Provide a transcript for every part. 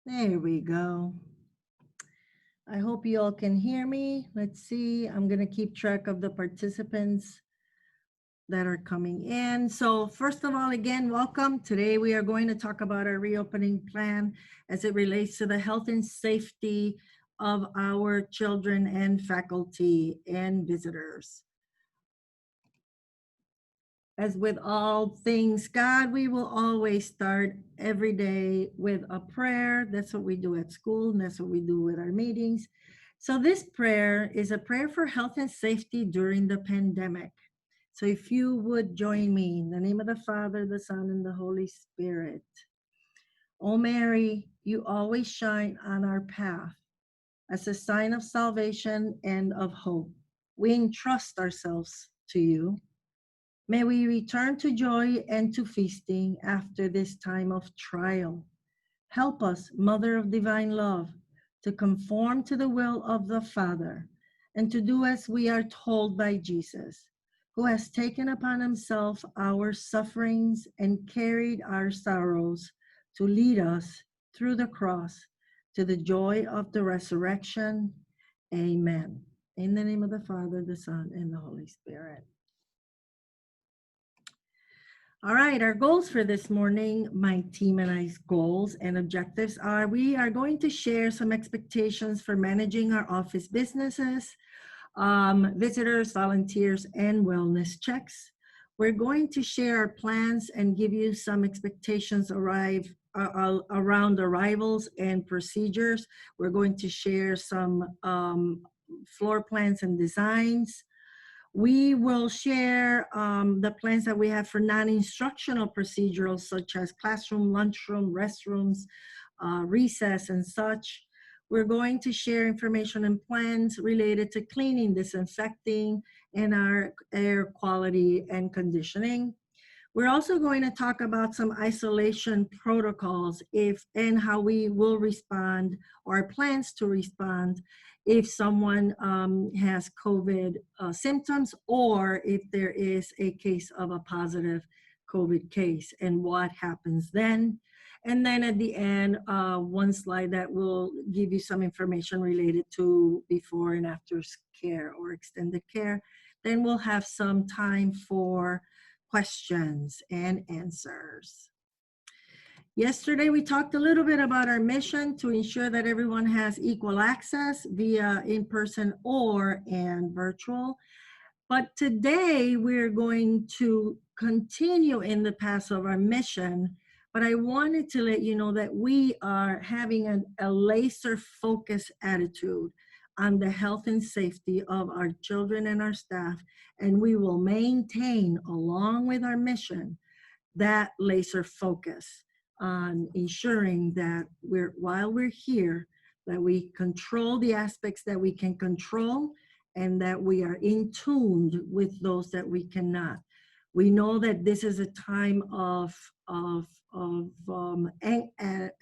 There we go. I hope you all can hear me. Let's see. I'm going to keep track of the participants that are coming in. So, first of all, again, welcome. Today we are going to talk about our reopening plan as it relates to the health and safety of our children and faculty and visitors. As with all things God, we will always start every day with a prayer. That's what we do at school, and that's what we do with our meetings. So, this prayer is a prayer for health and safety during the pandemic. So, if you would join me in the name of the Father, the Son, and the Holy Spirit. O Mary, you always shine on our path as a sign of salvation and of hope. We entrust ourselves to you. May we return to joy and to feasting after this time of trial. Help us, Mother of Divine Love, to conform to the will of the Father and to do as we are told by Jesus, who has taken upon himself our sufferings and carried our sorrows to lead us through the cross to the joy of the resurrection. Amen. In the name of the Father, the Son, and the Holy Spirit. All right, our goals for this morning, my team and I's goals and objectives are we are going to share some expectations for managing our office businesses, visitors, volunteers, and wellness checks. We're going to share our plans and give you some expectations around arrivals and procedures. We're going to share some floor plans and designs. We will share the plans that we have for non-instructional procedurals such as classroom, lunchroom, restrooms, recess, and such. We're going to share information and plans related to cleaning, disinfecting, and our air quality and conditioning. We're also going to talk about some isolation protocols and how we will respond or plans to respond if someone has COVID symptoms or if there is a case of a positive COVID case and what happens then. And then at the end, one slide that will give you some information related to before and after care or extended care. Then we'll have some time for questions and answers. Yesterday, we talked a little bit about our mission to ensure that everyone has equal access via in-person or and virtual. But today, we're going to continue in the path of our mission. But I wanted to let you know that we are having a laser focused attitude on the health and safety of our children and our staff. And we will maintain, along with our mission, that laser focus on ensuring that while we're here, that we control the aspects that we can control and that we are in tune with those that we cannot. We know that this is a time of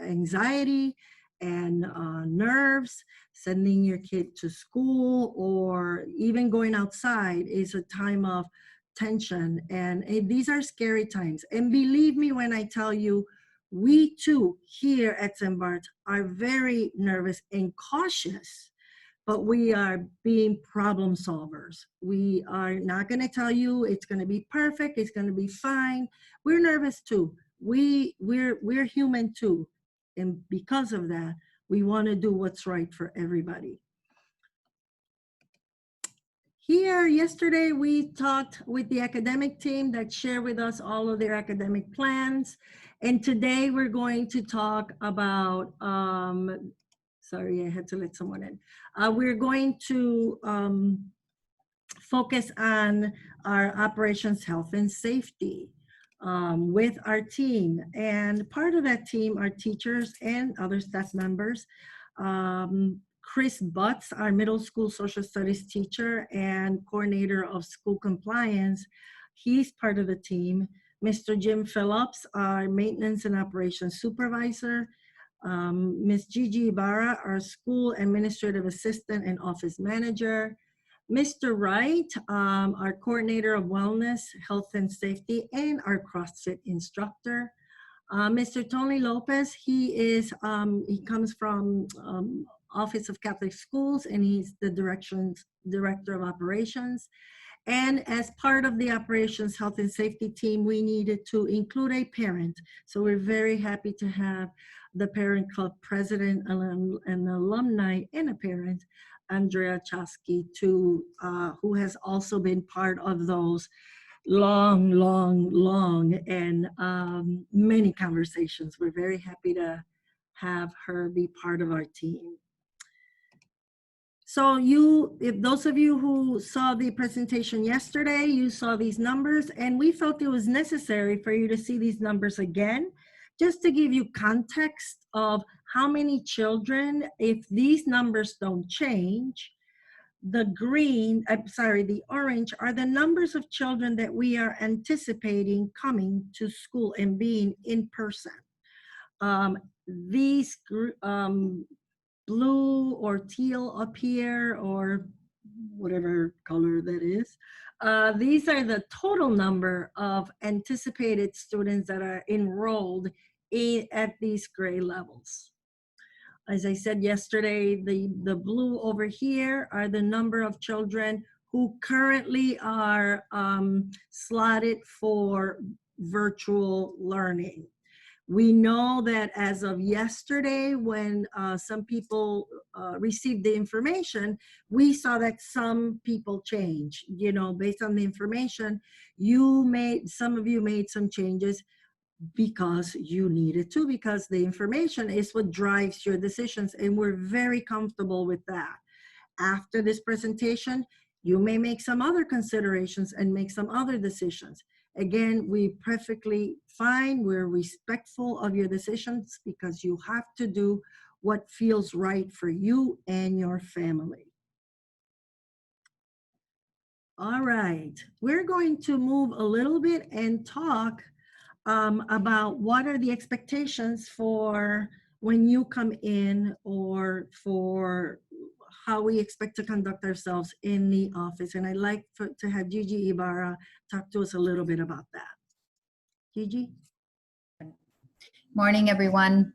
anxiety and nerves. Sending your kid to school or even going outside is a time of tension, and these are scary times. And believe me when I tell you, we too here at St. Bart are very nervous and cautious, but we are being problem solvers. We are not going to tell you it's going to be perfect, it's going to be fine. We're nervous too. We're human too, and because of that, we want to do what's right for everybody. Here, yesterday, we talked with the academic team that shared with us all of their academic plans. And today we're going to talk about, sorry, I had to let someone in. We're going to focus on our operations health and safety with our team. And part of that team are teachers and other staff members. Chris Butts, our middle school social studies teacher and coordinator of school compliance, he's part of the team. Mr. Jim Phillips, our maintenance and operations supervisor. Ms. Gigi Ibarra, our school administrative assistant and office manager. Mr. Wright, our coordinator of wellness, health and safety, and our CrossFit instructor. Mr. Tony Lopez, he comes from Office of Catholic Schools, and he's the director of operations. And as part of the operations health and safety team, we needed to include a parent. So we're very happy to have the parent club president and alumni and a parent, Andrea Chasky, who has also been part of those long, and many conversations. We're very happy to have her be part of our team. So if those of you who saw the presentation yesterday, you saw these numbers, and we felt it was necessary for you to see these numbers again, just to give you context of how many children, if these numbers don't change. The orange are the numbers of children that we are anticipating coming to school and being in person. These blue or teal up here, or whatever color that is, these are the total number of anticipated students that are enrolled at these grade levels. As I said yesterday, the blue over here are the number of children who currently are slotted for virtual learning. We know that as of yesterday, when some people received the information, we saw that some people changed. You know, based on the information, some of you made some changes because you needed to, because the information is what drives your decisions, and we're very comfortable with that. After this presentation, you may make some other considerations and make some other decisions. Again, we're perfectly fine. We're respectful of your decisions because you have to do what feels right for you and your family. All right, we're going to move a little bit and talk about what are the expectations for when you come in, or for how we expect to conduct ourselves in the office. And I'd like to have Gigi Ibarra talk to us a little bit about that. Gigi? Morning, everyone.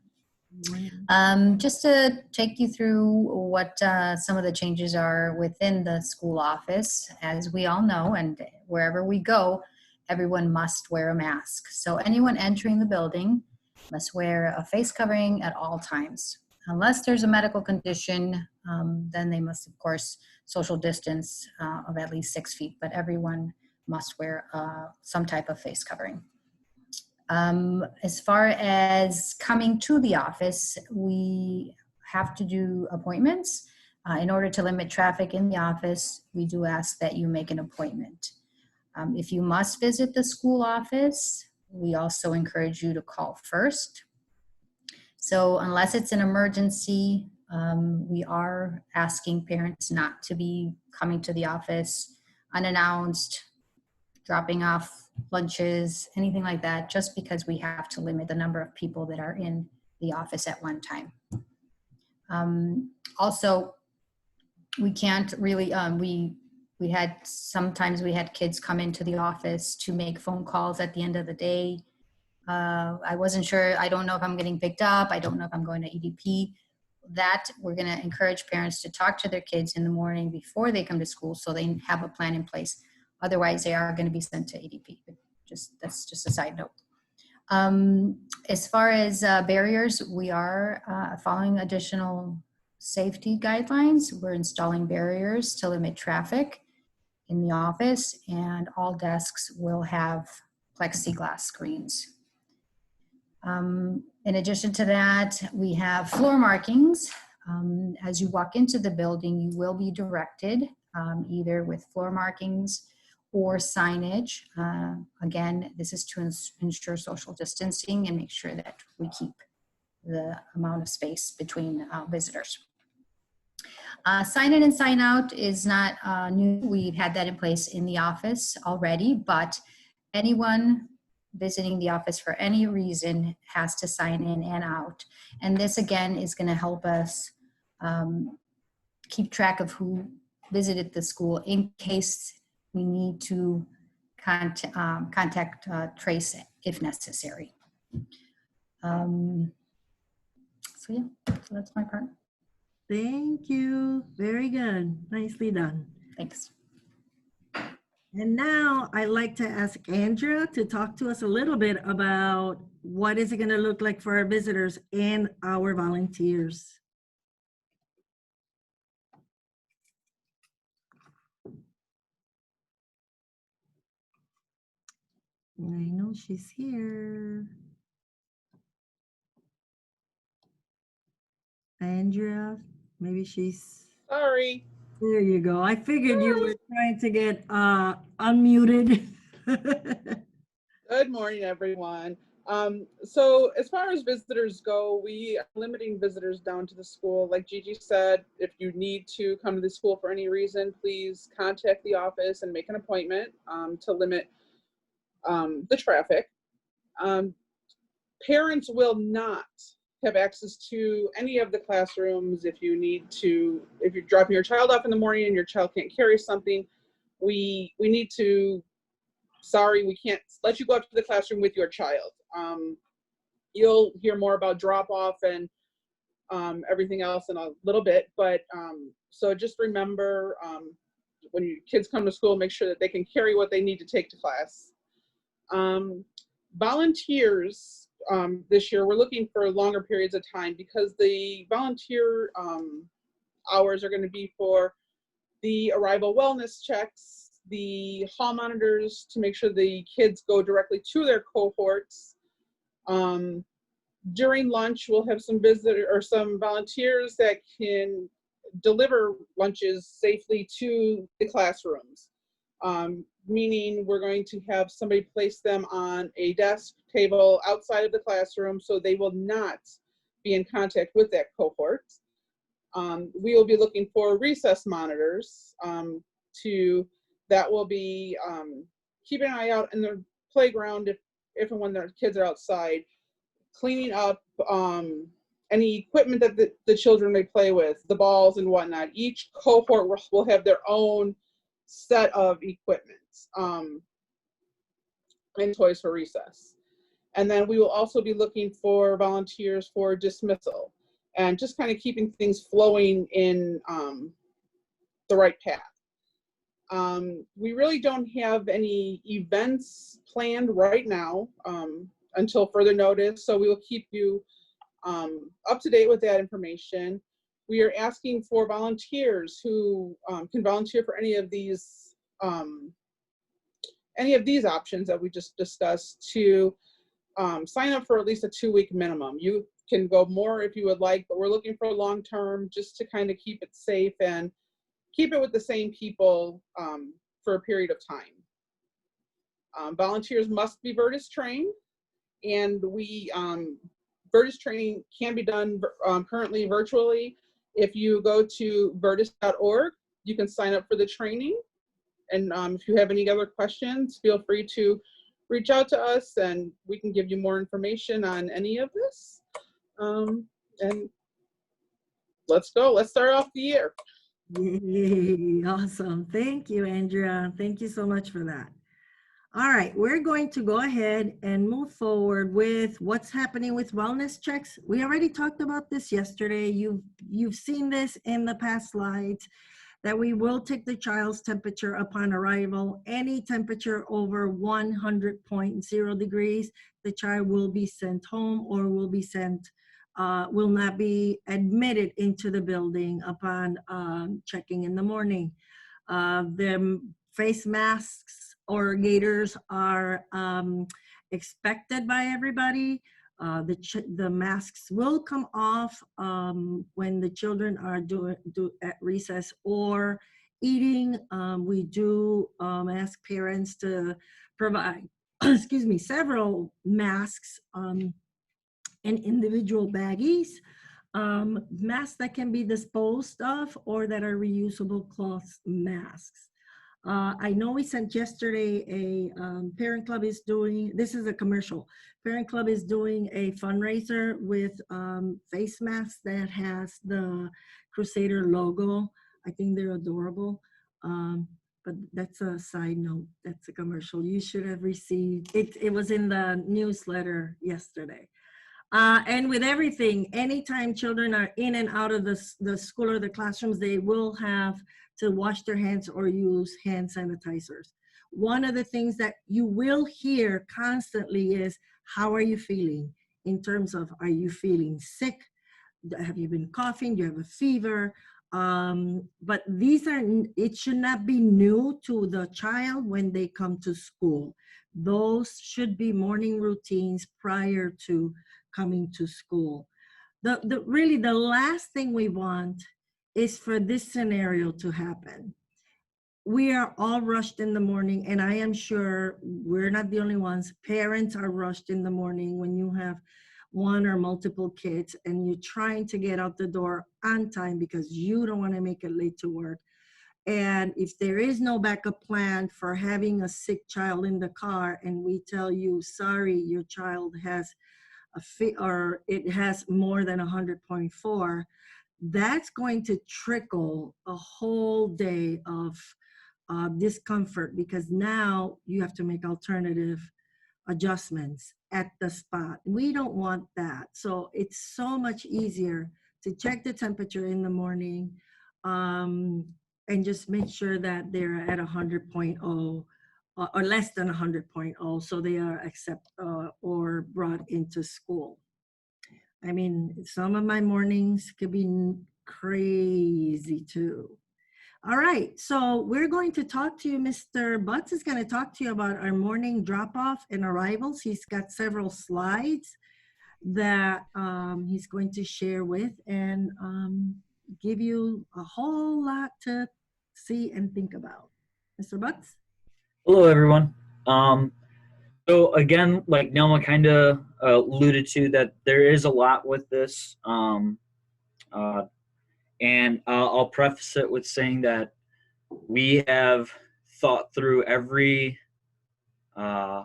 Just to take you through what some of the changes are within the school office. As we all know, and wherever we go, everyone must wear a mask. So anyone entering the building must wear a face covering at all times. Unless there's a medical condition, then they must, of course, social distance of at least 6 feet, but everyone must wear some type of face covering. As far as coming to the office, we have to do appointments. In order to limit traffic in the office, we do ask that you make an appointment. If you must visit the school office, we also encourage you to call first. So unless it's an emergency, we are asking parents not to be coming to the office unannounced, dropping off lunches, anything like that, just because we have to limit the number of people that are in the office at one time. Also, we can't really, sometimes we had kids come into the office to make phone calls at the end of the day. I wasn't sure, I don't know if I'm getting picked up, I don't know if I'm going to EDP. That we're gonna encourage parents to talk to their kids in the morning before they come to school, so they have a plan in place. Otherwise, they are going to be sent to EDP. That's just a side note. As far as barriers, we are following additional safety guidelines. We're installing barriers to limit traffic in the office, and all desks will have plexiglass screens. In addition to that, we have floor markings. As you walk into the building, you will be directed either with floor markings or signage. Again, this is to ensure social distancing and make sure that we keep the amount of space between visitors. Sign in and sign out is not new. We've had that in place in the office already, but anyone visiting the office for any reason has to sign in and out. And this again is going to help us keep track of who visited the school in case we need to contact trace if necessary. So yeah, so that's my part. Thank you. Very good. Nicely done. Thanks. And now I'd like to ask Andrea to talk to us a little bit about what is it going to look like for our visitors and our volunteers. I know she's here. Andrea, maybe she's, Sorry. there you go. I figured you were trying to get unmuted. Good morning, everyone. So as far as visitors go, we are limiting visitors down to the school. Like Gigi said, if you need to come to the school for any reason, please contact the office and make an appointment to limit the traffic. Parents will not have access to any of the classrooms. If you're dropping your child off in the morning and your child can't carry something, we need to, sorry, we can't let you go up to the classroom with your child. You'll hear more about drop off and everything else in a little bit, but so just remember when your kids come to school, make sure that they can carry what they need to take to class. Volunteers this year, we're looking for longer periods of time because the volunteer hours are going to be for the arrival wellness checks, the hall monitors to make sure the kids go directly to their cohorts. During lunch, we'll have some volunteers that can deliver lunches safely to the classrooms. Meaning we're going to have somebody place them on a desk table outside of the classroom so they will not be in contact with that cohort. We will be looking for recess monitors that will be keeping an eye out in the playground if and when their kids are outside, cleaning up any equipment that the children may play with, the balls and whatnot. Each cohort will have their own set of equipment and toys for recess. And then we will also be looking for volunteers for dismissal and just kind of keeping things flowing in the right path. We really don't have any events planned right now until further notice, so we will keep you up to date with that information. We are asking for volunteers who can volunteer for any of these options that we just discussed to sign up for at least a 2-week minimum. You can go more if you would like, but we're looking for long-term just to kind of keep it safe and keep it with the same people for a period of time. Volunteers must be Virtus trained, and Virtus training can be done currently virtually. If you go to virtus.org, you can sign up for the training. And if you have any other questions, feel free to reach out to us and we can give you more information on any of this. And let's go. Let's start off the year. Yay, awesome. Thank you, Andrea. Thank you so much for that. All right, we're going to go ahead and move forward with what's happening with wellness checks. We already talked about this yesterday. You've seen this in the past slides, that we will take the child's temperature upon arrival. Any temperature over 100.0 degrees, the child will be sent home or will not be admitted into the building upon checking in the morning. The face masks or gaiters are expected by everybody. The masks will come off when the children are at recess or eating. We do ask parents to provide, excuse me, several masks in individual baggies. Masks that can be disposed of or that are reusable cloth masks. I know we sent yesterday Parent Club is doing, this is a commercial, Parent Club is doing a fundraiser with face masks that has the Crusader logo. I think they're adorable. But that's a side note, that's a commercial. You should have received, it was in the newsletter yesterday. And with everything, anytime children are in and out of the school or the classrooms, they will have to wash their hands or use hand sanitizers. One of the things that you will hear constantly is, how are you feeling? In terms of, are you feeling sick? Have you been coughing? Do you have a fever? But these are, it should not be new to the child when they come to school. Those should be morning routines prior to coming to school. Really the last thing we want is for this scenario to happen. We are all rushed in the morning, and I am sure we're not the only ones. Parents are rushed in the morning when you have one or multiple kids and you're trying to get out the door on time because you don't want to make it late to work. And if there is no backup plan for having a sick child in the car, and we tell you, sorry, your child has or it has more than 100.4, that's going to trickle a whole day of discomfort, because now you have to make alternative adjustments at the spot. We don't want that. So it's so much easier to check the temperature in the morning, and just make sure that they're at 100.0 or less than 100.0, so they are accepted or brought into school. I mean, some of my mornings could be crazy too. All right, so we're going to talk to you. Mr. Butts is going to talk to you about our morning drop-off and arrivals. He's got several slides that he's going to share with and give you a whole lot to see and think about. Mr. Butts? Hello, everyone. So again, like Nelma kind of alluded to, that there is a lot with this, uh, and I'll preface it with saying that we have thought through every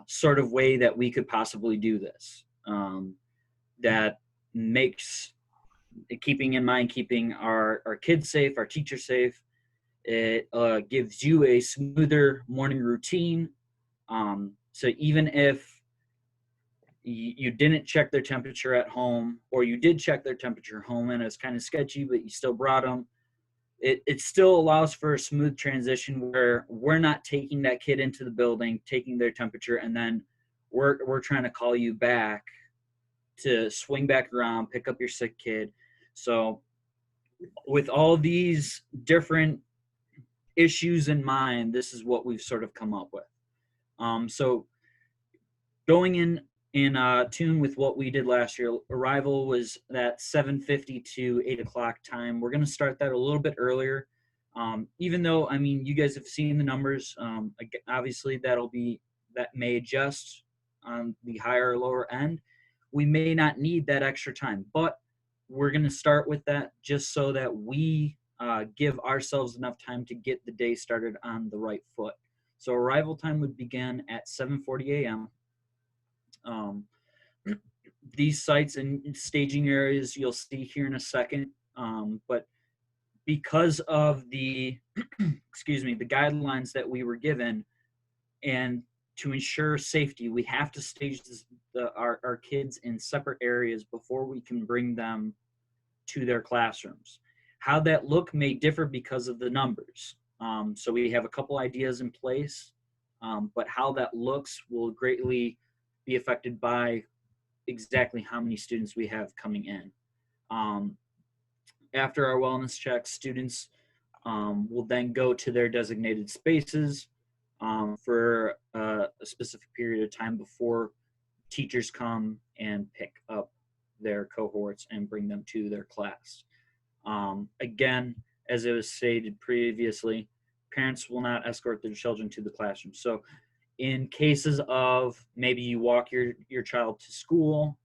sort of way that we could possibly do this. That makes keeping in mind keeping our kids safe, our teachers safe. It gives you a smoother morning routine. So even if you didn't check their temperature at home, or you did check their temperature home and it's kind of sketchy, but you still brought them, it still allows for a smooth transition where we're not taking that kid into the building, taking their temperature, and then we're trying to call you back to swing back around, pick up your sick kid. So with all these different issues in mind, this is what we've sort of come up with. So going in tune with what we did last year, arrival was that 7:50 to 8 o'clock time. We're going to start that a little bit earlier. Even though, I mean, you guys have seen the numbers, obviously that may adjust on the higher or lower end. We may not need that extra time, but we're going to start with that just so that we give ourselves enough time to get the day started on the right foot. So arrival time would begin at 7:40 a.m. These sites and staging areas you'll see here in a second, but because of the excuse me, the guidelines that we were given, and to ensure safety, we have to stage our kids in separate areas before we can bring them to their classrooms. How that look may differ because of the numbers. So we have a couple ideas in place, but how that looks will greatly be affected by exactly how many students we have coming in. After our wellness checks, students will then go to their designated spaces for a specific period of time before teachers come and pick up their cohorts and bring them to their class. Again, as it was stated previously, parents will not escort their children to the classroom. So in cases of maybe you walk your child to school,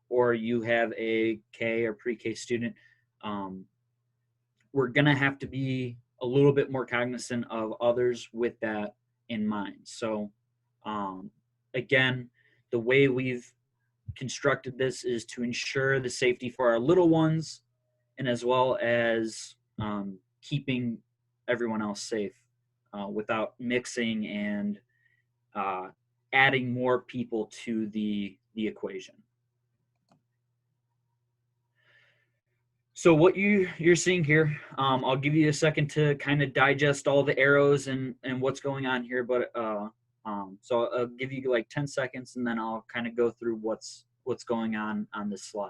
or you have a K or pre-K student, we're going to have to be a little bit more cognizant of others with that in mind. So again, the way we've constructed this is to ensure the safety for our little ones, and as well as keeping everyone else safe without mixing and adding more people to the equation. So what you're seeing here, I'll give you a second to kind of digest all the arrows and what's going on here, but so I'll give you like 10 seconds and then I'll kind of go through what's going on this slide.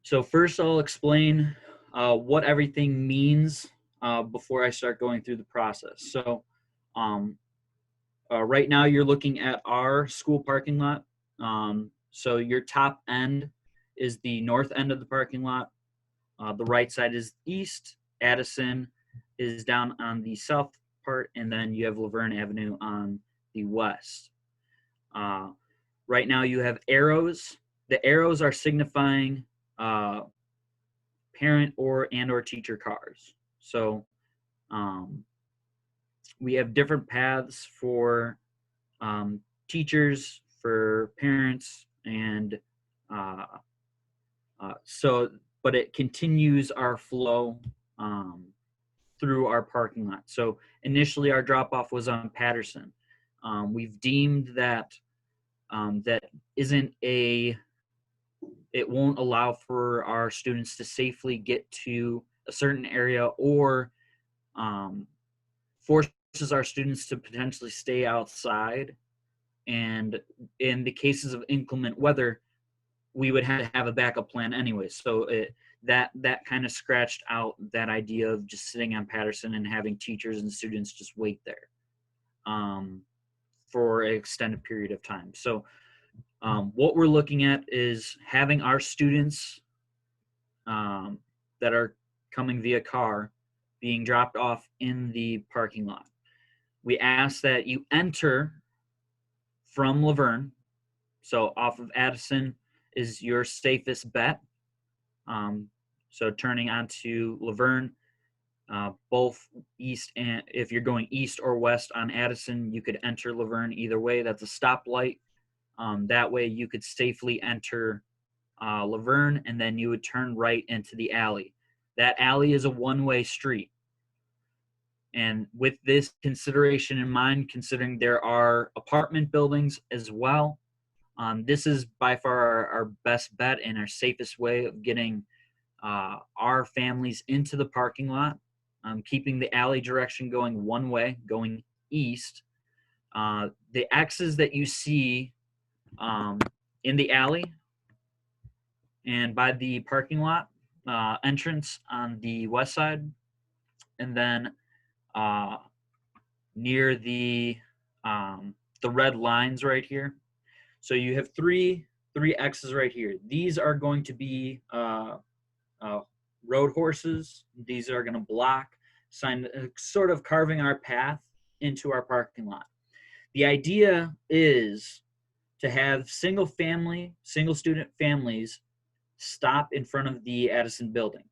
So first I'll explain what everything means before I start going through the process. So right now you're looking at our school parking lot. So your top end is the north end of the parking lot. The right side is east. Addison is down on the south part, and then you have Laverne Avenue on the west. Right now you have arrows. The arrows are signifying parent or teacher cars. So we have different paths for teachers, for parents, and but it continues our flow through our parking lot. So initially our drop off was on Patterson. We've deemed that that isn't it won't allow for our students to safely get to a certain area, or forces our students to potentially stay outside. And in the cases of inclement weather, we would have to have a backup plan anyway. So that kind of scratched out that idea of just sitting on Patterson and having teachers and students just wait there for an extended period of time. So what we're looking at is having our students that are coming via car being dropped off in the parking lot. We ask that you enter from Laverne. So off of Addison is your safest bet. So turning onto Laverne, both east, and if you're going east or west on Addison, you could enter Laverne either way. That's a stoplight. That way you could safely enter Laverne, and then you would turn right into the alley. That alley is a one-way street. And with this consideration in mind, considering there are apartment buildings as well, this is by far our best bet and our safest way of getting our families into the parking lot, keeping the alley direction going one way, going east. The X's that you see in the alley and by the parking lot entrance on the west side, and then near the red lines right here. So you have three X's right here. These are going to be road horses. These are going to block, sort of carving our path into our parking lot. The idea is to have single student families stop in front of the Addison building.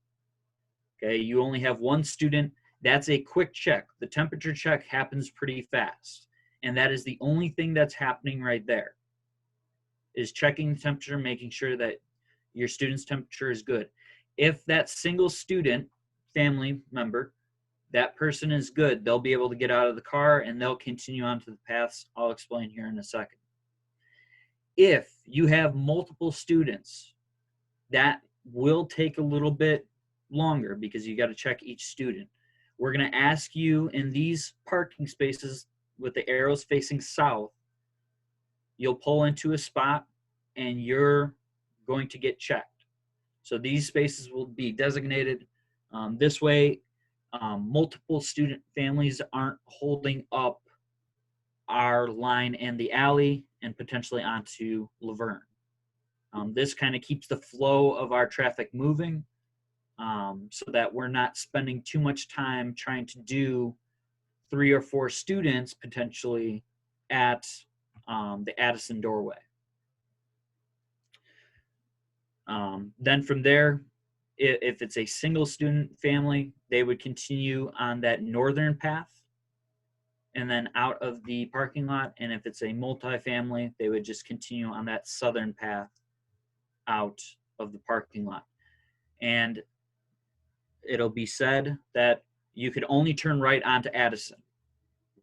Okay, you only have one student. That's a quick check. The temperature check happens pretty fast. And that is the only thing that's happening right there, is checking the temperature, making sure that your student's temperature is good. If that single student family member, that person is good, they'll be able to get out of the car and they'll continue on to the paths I'll explain here in a second. If you have multiple students, that will take a little bit longer because you got to check each student. We're going to ask you in these parking spaces with the arrows facing south, you'll pull into a spot and you're going to get checked. So these spaces will be designated. This way, multiple student families aren't holding up our line and the alley and potentially onto Laverne. This kind of keeps the flow of our traffic moving so that we're not spending too much time trying to do 3 or 4 students potentially at the Addison doorway. Then from there, if it's a single student family, they would continue on that northern path and then out of the parking lot. And if it's a multifamily, they would just continue on that southern path out of the parking lot. And it'll be said that you could only turn right onto Addison.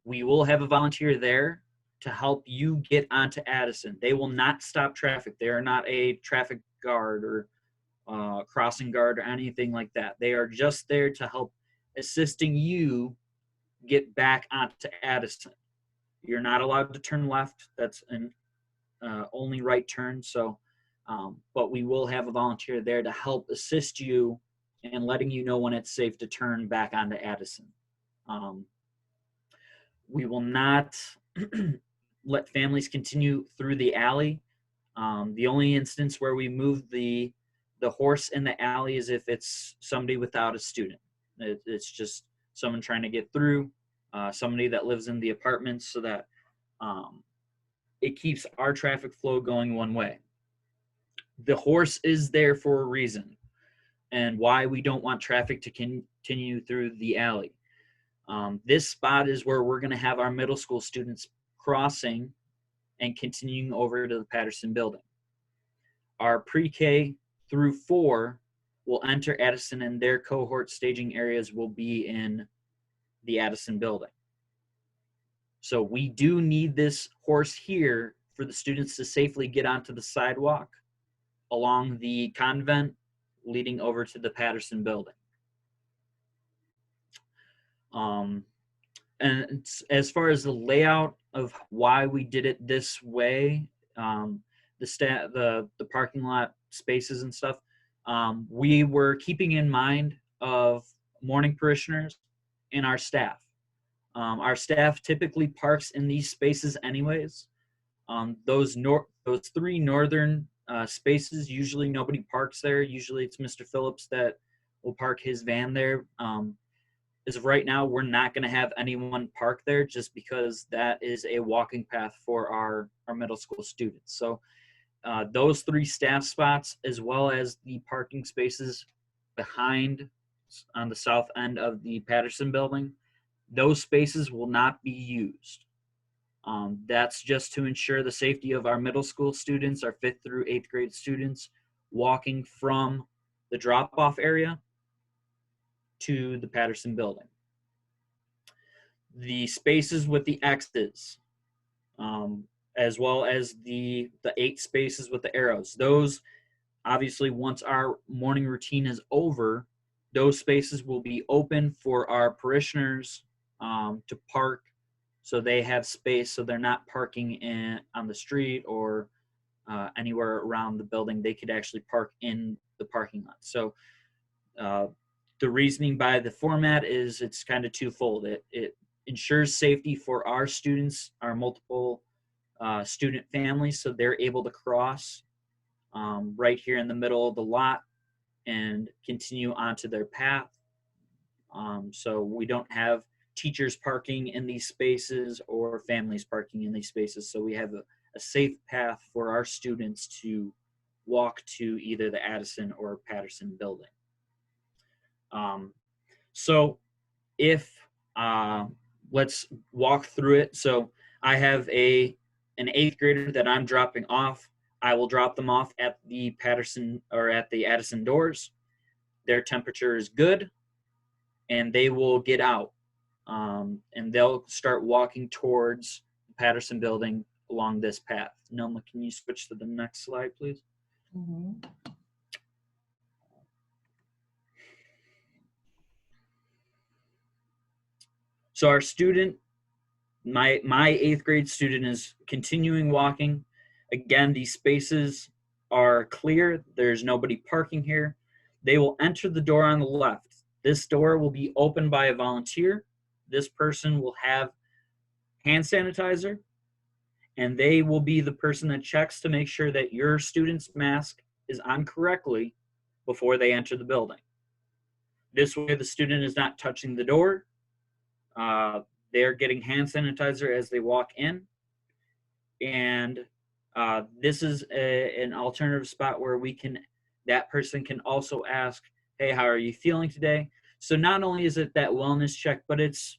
We will have a volunteer there to help you get onto Addison. They will not stop traffic. They are not a traffic guard or crossing guard or anything like that. They are just there to help assisting you get back onto Addison. You're not allowed to turn left. That's an only right turn. So, but we will have a volunteer there to help assist you in letting you know when it's safe to turn back onto Addison. We will not let families continue through the alley. The only instance where we move the horse in the alley is if it's somebody without a student. It's just someone trying to get through, somebody that lives in the apartments, so that it keeps our traffic flow going one way. The horse is there for a reason, and why we don't want traffic to continue through the alley. This spot is where we're going to have our middle school students crossing and continuing over to the Patterson building. Our pre-K through 4 will enter Addison, and their cohort staging areas will be in the Addison building. So we do need this horse here for the students to safely get onto the sidewalk along the convent leading over to the Patterson building. And as far as the layout of why we did it this way, the parking lot spaces and stuff, we were keeping in mind of morning parishioners and our staff. Our staff typically parks in these spaces anyways. Those 3 northern spaces, usually nobody parks there. Usually it's Mr. Phillips that will park his van there. As of right now, we're not going to have anyone park there just because that is a walking path for our middle school students. So those 3 staff spots, as well as the parking spaces behind on the south end of the Patterson building, those spaces will not be used. That's just to ensure the safety of our middle school students, our 5th through 8th grade students, walking from the drop-off area to the Patterson building. The spaces with the X's, as well as the 8 spaces with the arrows, those obviously once our morning routine is over, those spaces will be open for our parishioners to park, so they have space, so they're not parking on the street or anywhere around the building. They could actually park in the parking lot. So the reasoning by the format is it's kind of twofold. It ensures safety for our students, our multiple student families, so they're able to cross right here in the middle of the lot and continue onto their path. So we don't have teachers parking in these spaces or families parking in these spaces. So we have a safe path for our students to walk to either the Addison or Patterson building. So if let's walk through it. So I have an 8th grader that I'm dropping off. I will drop them off at the Patterson or at the Addison doors. Their temperature is good, and they will get out, and they'll start walking towards the Patterson building along this path. Nelma, can you switch to the next slide, please? Mm-hmm. So our student, my 8th grade student, is continuing walking. Again, these spaces are clear. There's nobody parking here. They will enter the door on the left. This door will be opened by a volunteer. This person will have hand sanitizer, and they will be the person that checks to make sure that your student's mask is on correctly before they enter the building. This way, the student is not touching the door. They're getting hand sanitizer as they walk in. And this is an alternative spot where that person can also ask, hey, how are you feeling today? So not only is it that wellness check, but it's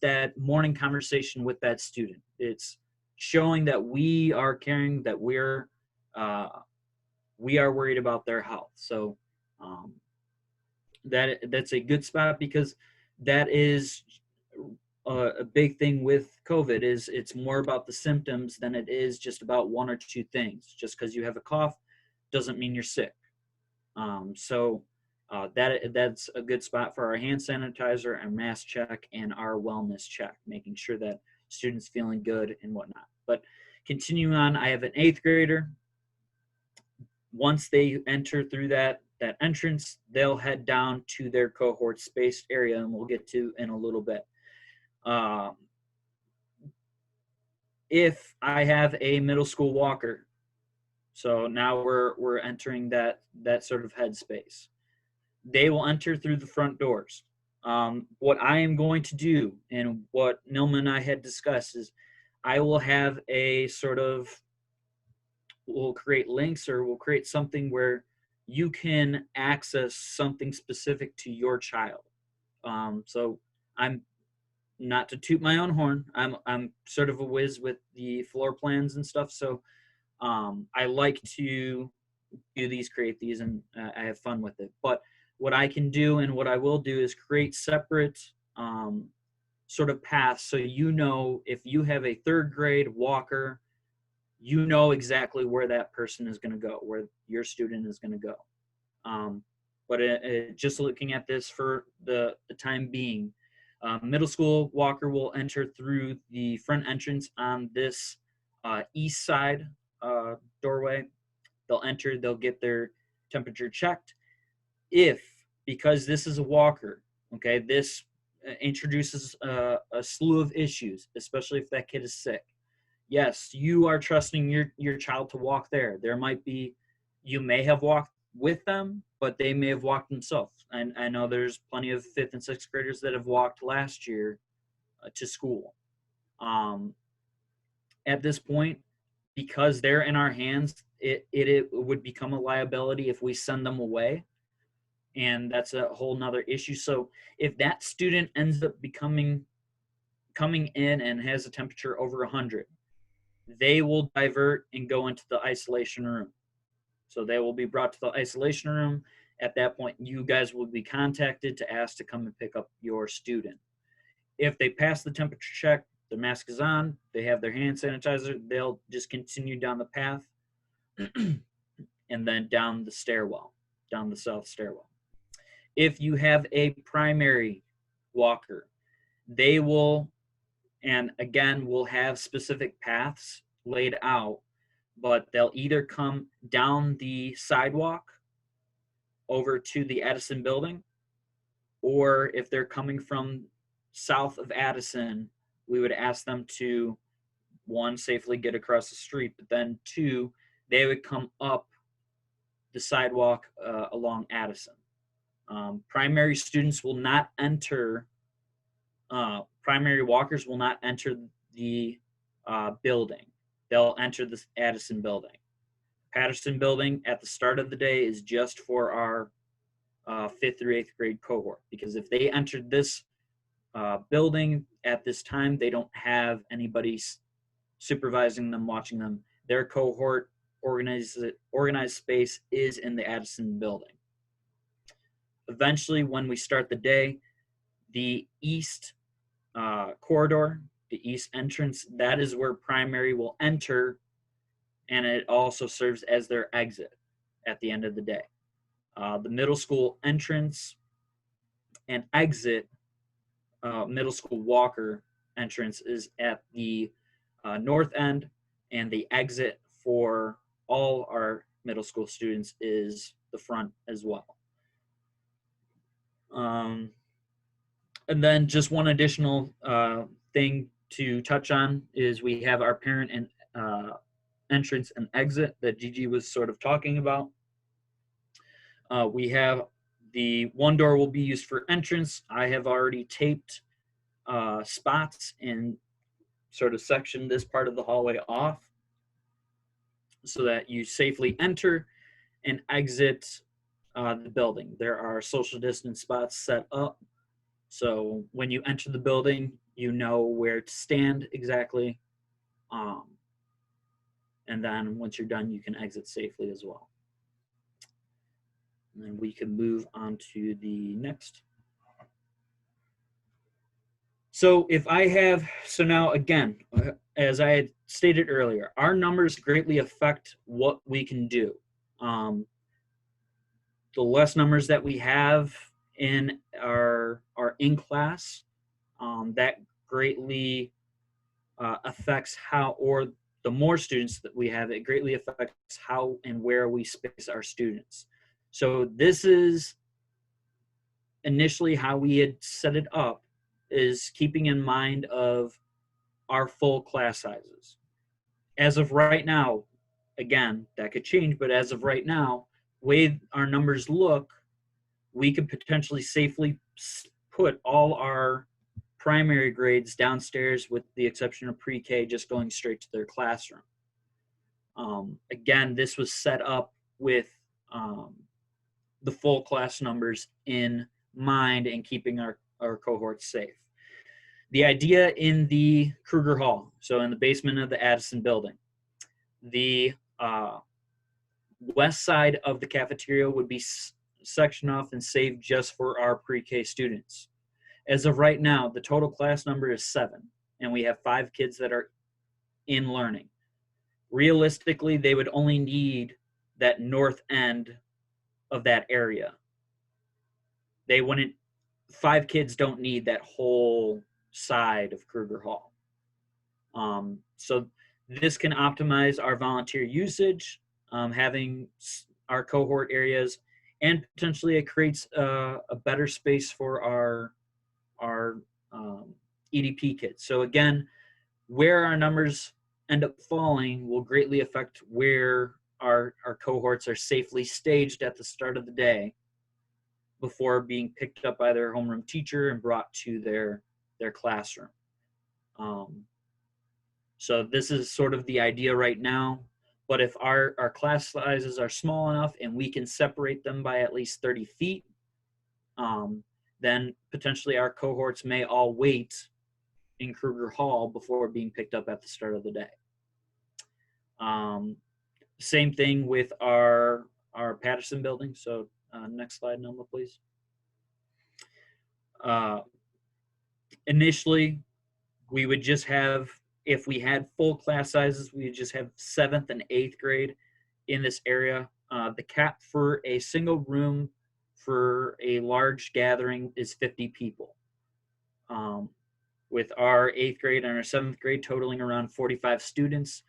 that morning conversation with that student. It's showing that we are caring, that we are worried about their health. So that's a good spot, because that is a big thing with COVID is it's more about the symptoms than it is just about one or two things. Just because you have a cough doesn't mean you're sick. That's a good spot for our hand sanitizer, our mask check, and our wellness check, making sure that students feeling good and whatnot. But continuing on, I have an 8th grader. Once they enter through that entrance, they'll head down to their cohort spaced area, and we'll get to in a little bit. If I have a middle school walker, so now we're entering that sort of headspace. They will enter through the front doors. What I am going to do, and what Nilma and I had discussed, is I will have a sort of, we'll create links, or we'll create something where you can access something specific to your child. So I'm not to toot my own horn. I'm sort of a whiz with the floor plans and stuff. So I like to do these, create these, and I have fun with it. But what I can do and what I will do is create separate sort of paths. So if you have a 3rd grade walker, you know exactly where that person is going to go, where your student is going to go. But just looking at this for the time being, middle school walker will enter through the front entrance on this east side doorway. They'll enter, they'll get their temperature checked. Because this is a walker, okay, this introduces a slew of issues, especially if that kid is sick. Yes, you are trusting your child to walk there. There might be, you may have walked with them, but they may have walked themselves. And I know there's plenty of 5th and 6th graders that have walked last year to school. At this point, because they're in our hands, it would become a liability if we send them away. And that's a whole nother issue. So if that student ends up coming in and has a temperature over 100, they will divert and go into the isolation room. So they will be brought to the isolation room. At that point, you guys will be contacted to ask to come and pick up your student. If they pass the temperature check, the mask is on, they have their hand sanitizer, they'll just continue down the path and then down the stairwell, down the south stairwell. If you have a primary walker, they will, and again, will have specific paths laid out, but they'll either come down the sidewalk over to the Addison building, or if they're coming from south of Addison, we would ask them to, 1, safely get across the street, but then 2, they would come up the sidewalk along Addison. Primary students will not enter, primary walkers will not enter the building. They'll enter the Addison building. Patterson building at the start of the day is just for our 5th through 8th grade cohort, because if they entered this building at this time, they don't have anybody supervising them, watching them. Their cohort organized space is in the Addison building. Eventually, when we start the day, the east corridor, the east entrance, that is where primary will enter, and it also serves as their exit at the end of the day. The middle school entrance and exit, middle school walker entrance, is at the north end, and the exit for all our middle school students is the front as well. And then just one additional thing to touch on is we have our parent and entrance and exit that Gigi was sort of talking about. We have the one door will be used for entrance. I have already taped spots and sort of sectioned this part of the hallway off so that you safely enter and exit the building. There are social distance spots set up, so when you enter the building, you know where to stand exactly. And then once you're done, you can exit safely as well. And then we can move on to the next. So if I have, so now again, as I had stated earlier, our numbers greatly affect what we can do. The less numbers that we have in our in class, that greatly affects how, or the more students that we have, it greatly affects how and where we space our students. So this is initially how we had set it up, is keeping in mind of our full class sizes. As of right now, again, that could change, but as of right now, way our numbers look, we could potentially safely put all our primary grades downstairs with the exception of pre-K just going straight to their classroom. Again, this was set up with the full class numbers in mind and keeping our cohorts safe. The idea in the Kruger Hall, so in the basement of the Addison building, the west side of the cafeteria would be sectioned off and saved just for our pre-K students. As of right now, the total class number is 7, and we have 5 kids that are in learning. Realistically, they would only need that north end of that area. They wouldn't, 5 kids don't need that whole side of Kruger Hall. So this can optimize our volunteer usage, having our cohort areas, and potentially it creates a better space for our EDP kids. So again, where our numbers end up falling will greatly affect where our cohorts are safely staged at the start of the day before being picked up by their homeroom teacher and brought to their classroom. So this is sort of the idea right now, but if our class sizes are small enough and we can separate them by at least 30 feet, then potentially our cohorts may all wait in Kruger Hall before being picked up at the start of the day. Same thing with our Patterson building. So next slide, Noma, please. Initially, we would just have, if we had full class sizes, we would just have 7th and 8th grade in this area. The cap for a single room for a large gathering is 50 people. With our 8th grade and our 7th grade totaling around 45 students,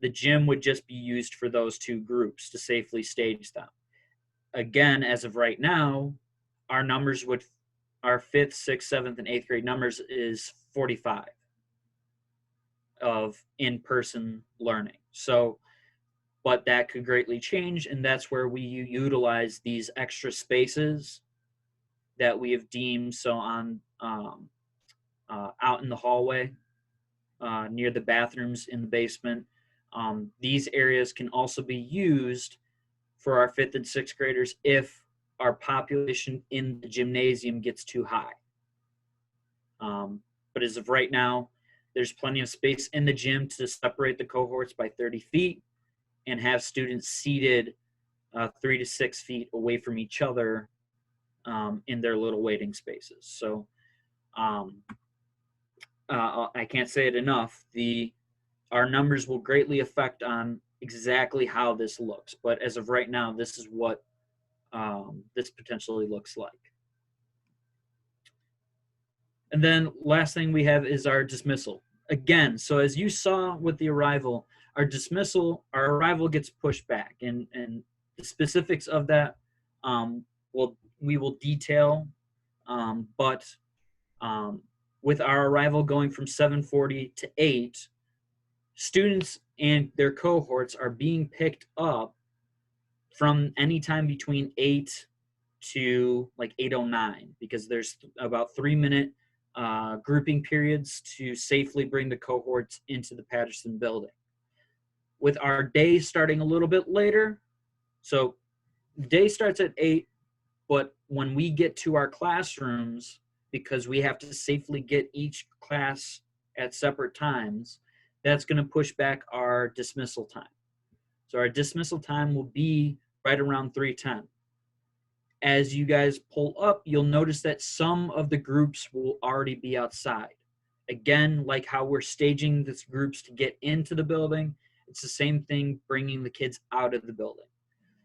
the gym would just be used for those 2 groups to safely stage them. Again, as of right now, our numbers would, our 5th, 6th, 7th, and 8th grade numbers is 45 of in-person learning. So, but that could greatly change, and that's where we utilize these extra spaces that we have deemed, so on out in the hallway, near the bathrooms in the basement. These areas can also be used for our 5th and 6th graders if our population in the gymnasium gets too high. But as of right now, there's plenty of space in the gym to separate the cohorts by 30 feet and have students seated 3 to 6 feet away from each other in their little waiting spaces. So I can't say it enough. Our numbers will greatly affect on exactly how this looks. But as of right now, this is what this potentially looks like. And then last thing we have is our dismissal. Again, so as you saw with the arrival, our arrival gets pushed back. And the specifics of that we will detail. But with our arrival going from 7:40 to 8, students and their cohorts are being picked up from any time between 8 to like 8:09, because there's about 3-minute grouping periods to safely bring the cohorts into the Patterson building. With our day starting a little bit later, so the day starts at 8, but when we get to our classrooms, because we have to safely get each class at separate times, that's going to push back our dismissal time. So our dismissal time will be right around 3:10. As you guys pull up, you'll notice that some of the groups will already be outside. Again, like how we're staging these groups to get into the building, it's the same thing bringing the kids out of the building.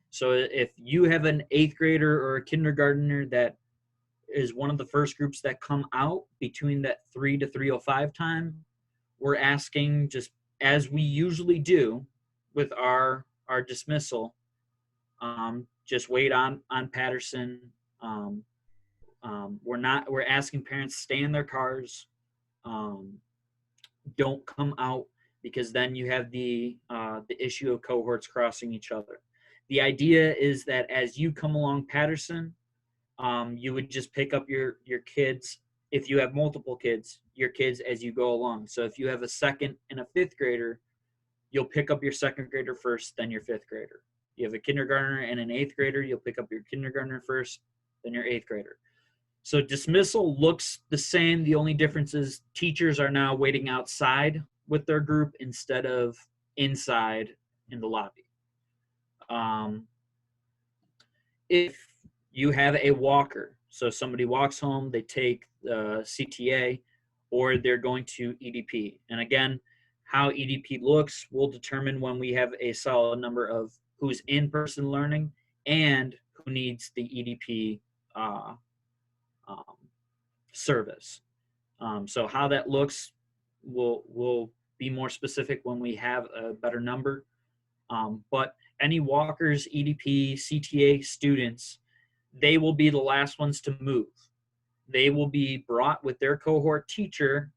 So if you have an 8th grader or a kindergartner that is one of the first groups that come out between that 3 to 3:05 time, we're asking, just as we usually do with our dismissal, just wait on Patterson. We're asking parents stay in their cars. Don't come out, because then you have the issue of cohorts crossing each other. The idea is that as you come along Patterson, you would just pick up your kids. If you have multiple kids, your kids as you go along. So if you have a 2nd and a 5th grader, you'll pick up your 2nd grader first, then your 5th grader. You have a kindergartner and an 8th grader, you'll pick up your kindergartner first, then your 8th grader. So dismissal looks the same. The only difference is teachers are now waiting outside with their group instead of inside in the lobby. If you have a walker, so somebody walks home, they take CTA, or they're going to EDP. And again, how EDP looks will determine when we have a solid number of who's in-person learning and who needs the EDP service. So how that looks will be more specific when we have a better number. But any walkers, EDP, CTA students, they will be the last ones to move. They will be brought with their cohort teacher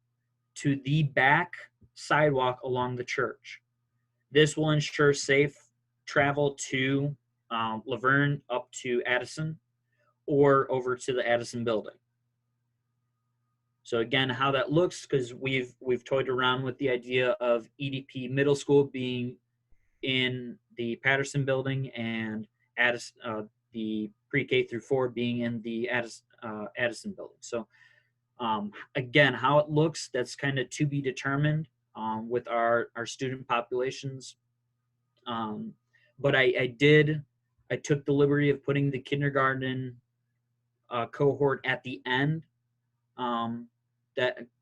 to the back sidewalk along the church. This will ensure safe travel to Laverne up to Addison or over to the Addison building. So again, how that looks, because we've toyed around with the idea of EDP middle school being in the Patterson building and Addison, the pre-K through 4 being in the Addison building. So again, how it looks, that's kind of to be determined with our student populations. But I took the liberty of putting the kindergarten cohort at the end,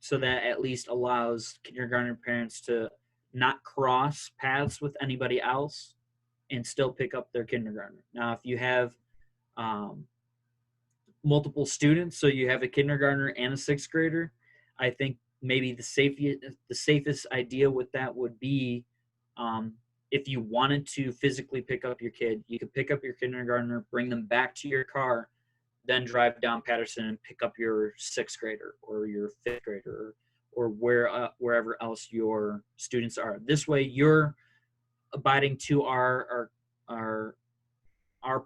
so that at least allows kindergarten parents to not cross paths with anybody else and still pick up their kindergartner. Now, if you have multiple students, so you have a kindergartner and a 6th grader, I think maybe the safest idea with that would be, if you wanted to physically pick up your kid, you could pick up your kindergartner, bring them back to your car, then drive down Patterson and pick up your 6th grader or your 5th grader or wherever else your students are. This way, you're abiding to our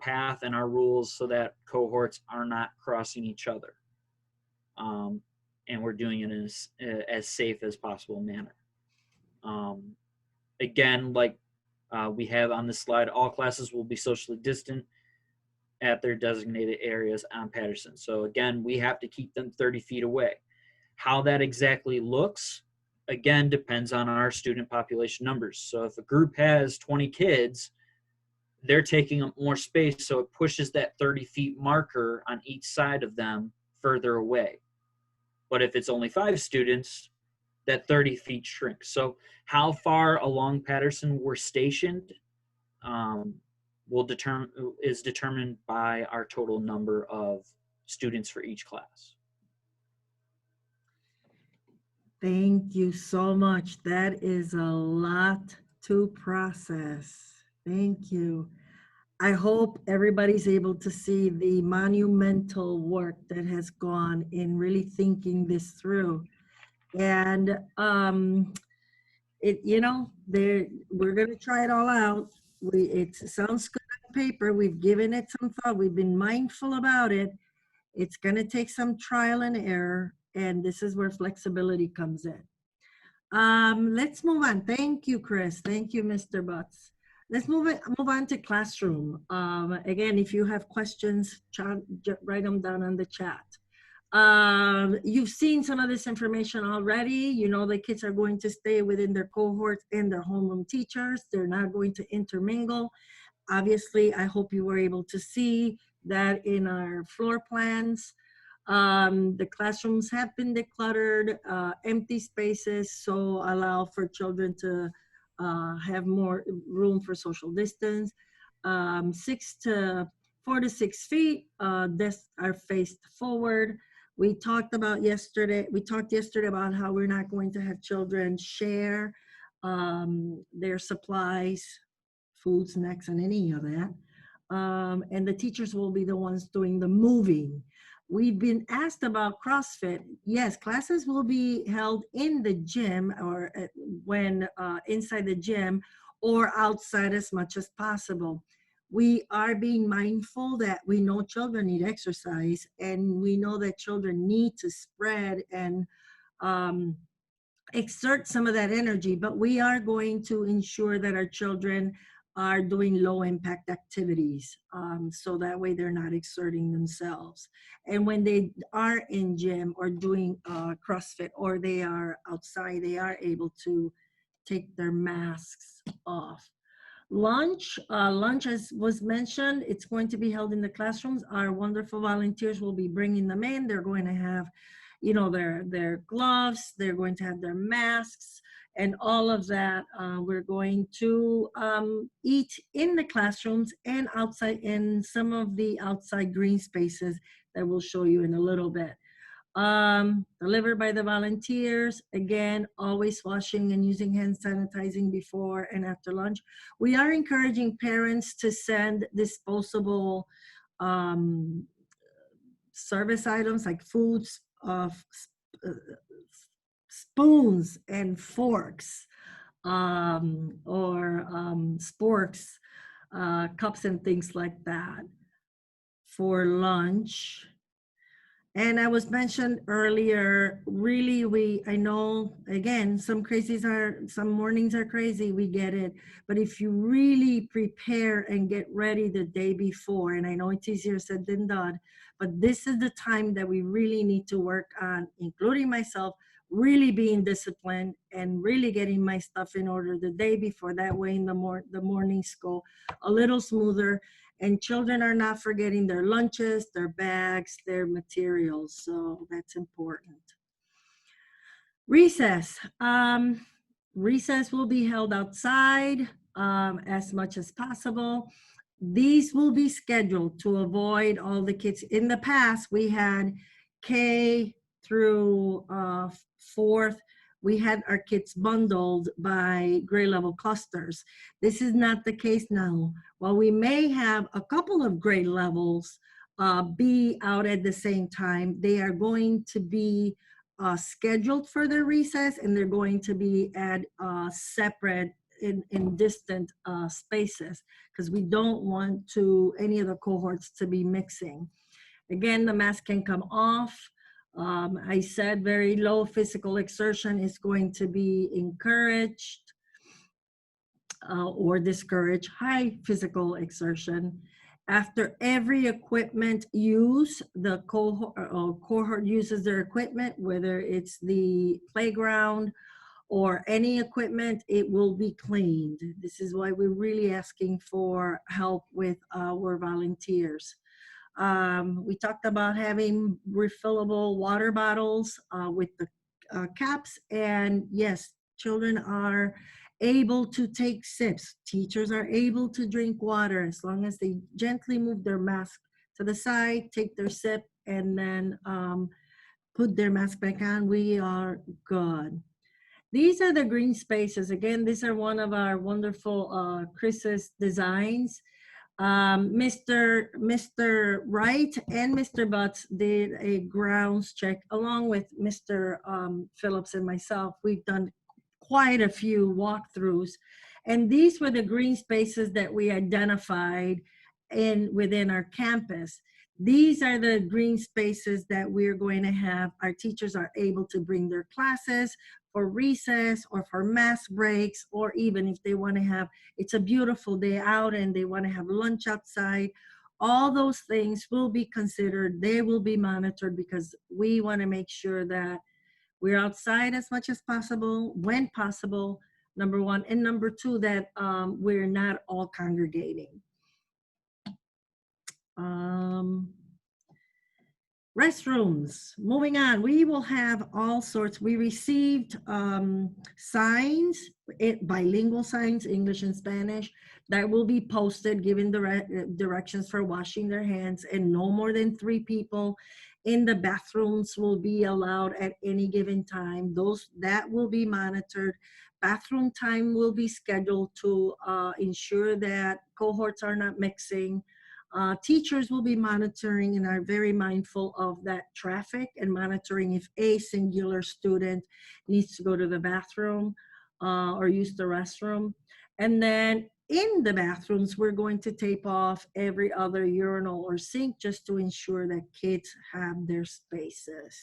path and our rules, so that cohorts are not crossing each other, and we're doing it in as safe as possible manner. Again, like we have on this slide, all classes will be socially distant at their designated areas on Patterson. So again, we have to keep them 30 feet away. How that exactly looks, again, depends on our student population numbers. So if a group has 20 kids, they're taking up more space, so it pushes that 30 feet marker on each side of them further away. But if it's only 5 students, that 30 feet shrinks. So how far along Patterson we're stationed is determined by our total number of students for each class. Thank you so much. That is a lot to process. Thank you. I hope everybody's able to see the monumental work that has gone in really thinking this through. And we're gonna try it all out. It sounds good on paper. We've given it some thought. We've been mindful about it. It's gonna take some trial and error, and this is where flexibility comes in. Let's move on. Thank you, Chris. Thank you, Mr. Butts. Let's move on to classroom. Again, if you have questions, write them down on the chat. You've seen some of this information already. You know the kids are going to stay within their cohorts and their homeroom teachers. They're not going to intermingle. Obviously, I hope you were able to see that in our floor plans. The classrooms have been decluttered, empty spaces, so allow for children to have more room for social distance. 4 to 6 feet, desks are faced forward. We talked yesterday about how we're not going to have children share their supplies, food, snacks, and any of that. And the teachers will be the ones doing the moving. We've been asked about CrossFit. Yes, classes will be held in the gym or when inside the gym or outside as much as possible. We are being mindful that we know children need exercise, and we know that children need to spread and um, exert some of that energy, but we are going to ensure that our children are doing low impact activities, so that way they're not exerting themselves. And when they are in gym or doing CrossFit, or they are outside, they are able to take their masks off. Lunch, as was mentioned, it's going to be held in the classrooms. Our wonderful volunteers will be bringing them in. They're going to have, their gloves. They're going to have their masks and all of that. We're going to eat in the classrooms and outside in some of the outside green spaces that we'll show you in a little bit. Delivered by the volunteers. Again, always washing and using hand sanitizing before and after lunch. We are encouraging parents to send disposable service items like foods, spoons and forks, or sporks, cups and things like that for lunch. And I was mentioned earlier, really, I know, again, some mornings are crazy, we get it. But if you really prepare and get ready the day before, and I know it's easier said than done, but this is the time that we really need to work on, including myself, really being disciplined and really getting my stuff in order the day before. That way in the mornings go a little smoother. And children are not forgetting their lunches, their bags, their materials. So that's important. Recess. Recess will be held outside as much as possible. These will be scheduled to avoid all the kids. In the past, we had K through fourth. We had our kids bundled by grade level clusters. This is not the case now. While we may have a couple of grade levels be out at the same time, they are going to be scheduled for their recess, and they're going to be at separate in distant spaces, because we don't want any of the cohorts to be mixing. Again, the mask can come off. I said very low physical exertion is going to be encouraged or discouraged high physical exertion. After every equipment use, the cohort uses their equipment, whether it's the playground or any equipment, it will be cleaned. This is why we're really asking for help with our volunteers. We talked about having refillable water bottles with the caps, and yes, children are able to take sips. Teachers are able to drink water as long as they gently move their mask to the side, take their sip, and then put their mask back on. We are good. These are the green spaces. Again, these are one of our wonderful Chris's designs. Mr. Wright and Mr. Butts did a grounds check along with Mr. Phillips and myself. We've done quite a few walkthroughs, and these were the green spaces that we identified within our campus. These are the green spaces that we're going to have. Our teachers are able to bring their classes for recess or for mass breaks, or even if they want to have, it's a beautiful day out and they want to have lunch outside. All those things will be considered. They will be monitored, because we want to make sure that we're outside as much as possible, when possible, number one. And number two, that we're not all congregating. Restrooms, moving on, we will have all sorts. We received signs, bilingual signs, English and Spanish, that will be posted giving directions for washing their hands, and no more than 3 people in the bathrooms will be allowed at any given time. That will be monitored. Bathroom time will be scheduled to ensure that cohorts are not mixing. Teachers will be monitoring and are very mindful of that traffic and monitoring if a singular student needs to go to the bathroom or use the restroom. And then in the bathrooms, we're going to tape off every other urinal or sink just to ensure that kids have their spaces.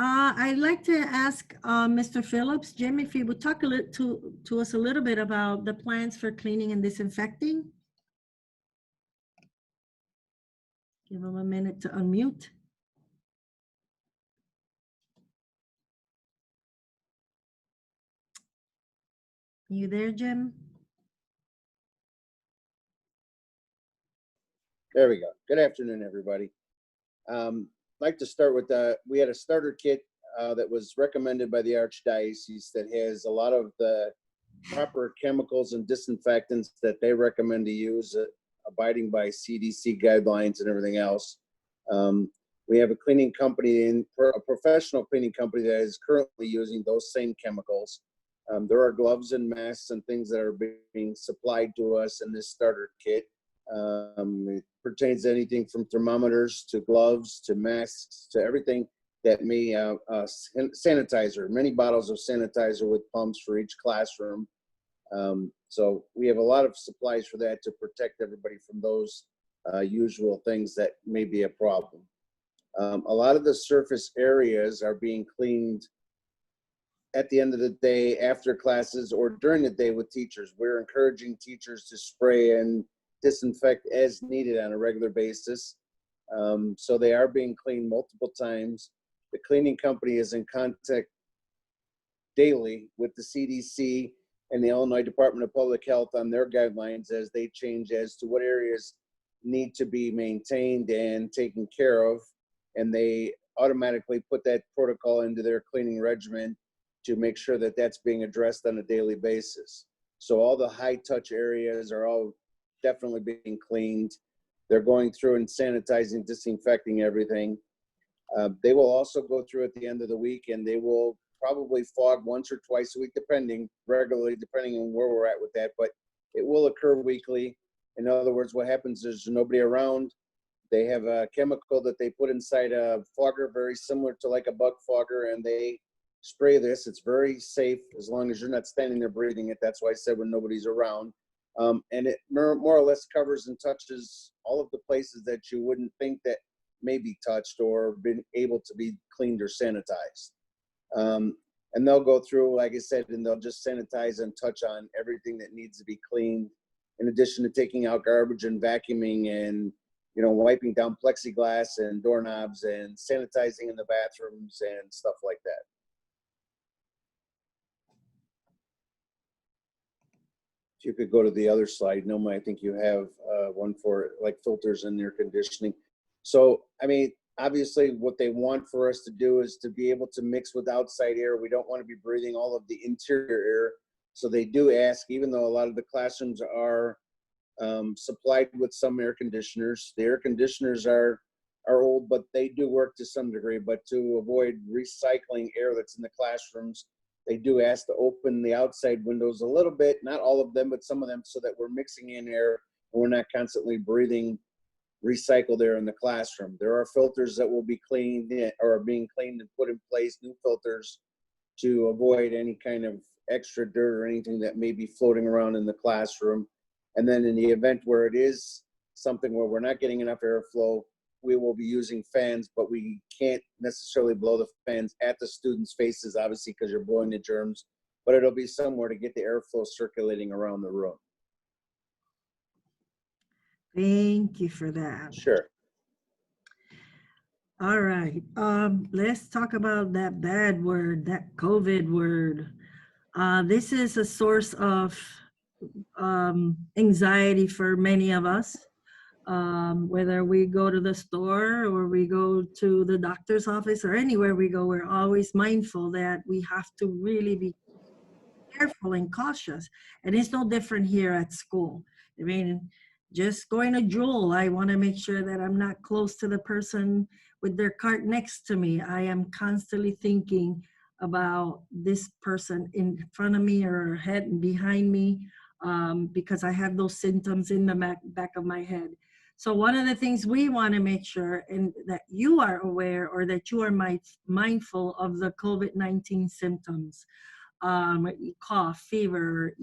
I'd like to ask Mr. Phillips, Jim, if you would talk to us a little bit about the plans for cleaning and disinfecting. Give him a minute to unmute. You there, Jim? There we go. Good afternoon, everybody. I'd like to start with we had a starter kit that was recommended by the Archdiocese that has a lot of the proper chemicals and disinfectants that they recommend to use, abiding by CDC guidelines and everything else. We have a cleaning company, a professional cleaning company that is currently using those same chemicals. There are gloves and masks and things that are being supplied to us in this starter kit. It pertains to anything from thermometers to gloves to masks to everything that may sanitizer, many bottles of sanitizer with pumps for each classroom. So we have a lot of supplies for that to protect everybody from those usual things that may be a problem. A lot of the surface areas are being cleaned at the end of the day, after classes, or during the day with teachers. We're encouraging teachers to spray and disinfect as needed on a regular basis. So they are being cleaned multiple times. The cleaning company is in contact daily with the CDC and the Illinois Department of Public Health on their guidelines as they change as to what areas need to be maintained and taken care of. And they automatically put that protocol into their cleaning regimen to make sure that that's being addressed on a daily basis. So all the high touch areas are all definitely being cleaned. They're going through and sanitizing, disinfecting everything. They will also go through at the end of the week, and they will probably fog once or twice a week, regularly, depending on where we're at with that, but it will occur weekly. In other words, what happens is there's nobody around. They have a chemical that they put inside a fogger, very similar to like a bug fogger, and they spray this. It's very safe as long as you're not standing there breathing it. That's why I said when nobody's around. And it more or less covers and touches all of the places that you wouldn't think that may be touched or been able to be cleaned or sanitized. And they'll go through, like I said, and they'll just sanitize and touch on everything that needs to be cleaned, in addition to taking out garbage and vacuuming and, you know, wiping down plexiglass and doorknobs and sanitizing in the bathrooms and stuff like that. If you could go to the other slide, Noma, I think you have one for like filters and air conditioning. So, I mean, obviously what they want for us to do is to be able to mix with outside air. We don't want to be breathing all of the interior air. So they do ask, even though a lot of the classrooms are supplied with some air conditioners, the air conditioners are old, but they do work to some degree. But to avoid recycling air that's in the classrooms, they do ask to open the outside windows a little bit, not all of them, but some of them, so that we're mixing in air and we're not constantly breathing recycled air in the classroom. There are filters that will be cleaned or are being cleaned and put in place, new filters, to avoid any kind of extra dirt or anything that may be floating around in the classroom. And then in the event where it is something where we're not getting enough airflow, we will be using fans, but we can't necessarily blow the fans at the students' faces, obviously, because you're blowing the germs, but it'll be somewhere to get the airflow circulating around the room. Thank you for that. Sure. All right, let's talk about that bad word, that COVID word. This is a source of anxiety for many of us. Whether we go to the store or we go to the doctor's office or anywhere we go, we're always mindful that we have to really be careful and cautious. And it's no different here at school. I mean, just going to Jewel, I want to make sure that I'm not close to the person with their cart next to me. I am constantly thinking about this person in front of me or head and behind me, because I have those symptoms in the back of my head. So one of the things we want to make sure and that you are aware or that you are mindful of the COVID-19 symptoms, cough, fever,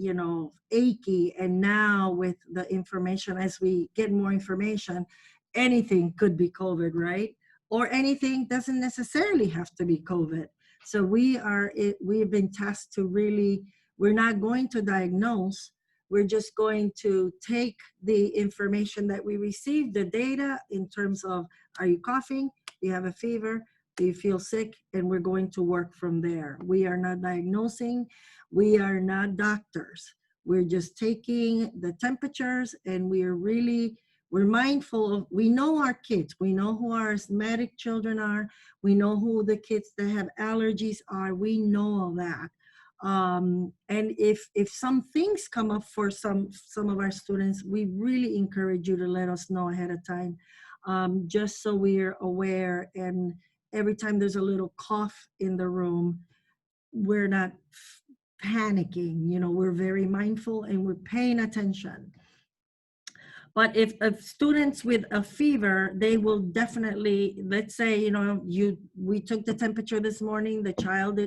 achy. And now with the information, as we get more information, anything could be COVID, right? Or anything doesn't necessarily have to be COVID. So we have been tasked to really, we're not going to diagnose, we're just going to take the information that we receive, the data in terms of, are you coughing? Do you have a fever? Do you feel sick? And we're going to work from there. We are not diagnosing. We are not doctors. We're just taking the temperatures, and we're mindful of, we know our kids. We know who our asthmatic children are. We know who the kids that have allergies are. We know all that. And if some things come up for some of our students, we really encourage you to let us know ahead of time, just so we're aware. And every time there's a little cough in the room, we're not panicking. We're very mindful and we're paying attention. But if students with a fever, they will definitely, let's say, we took the temperature this morning,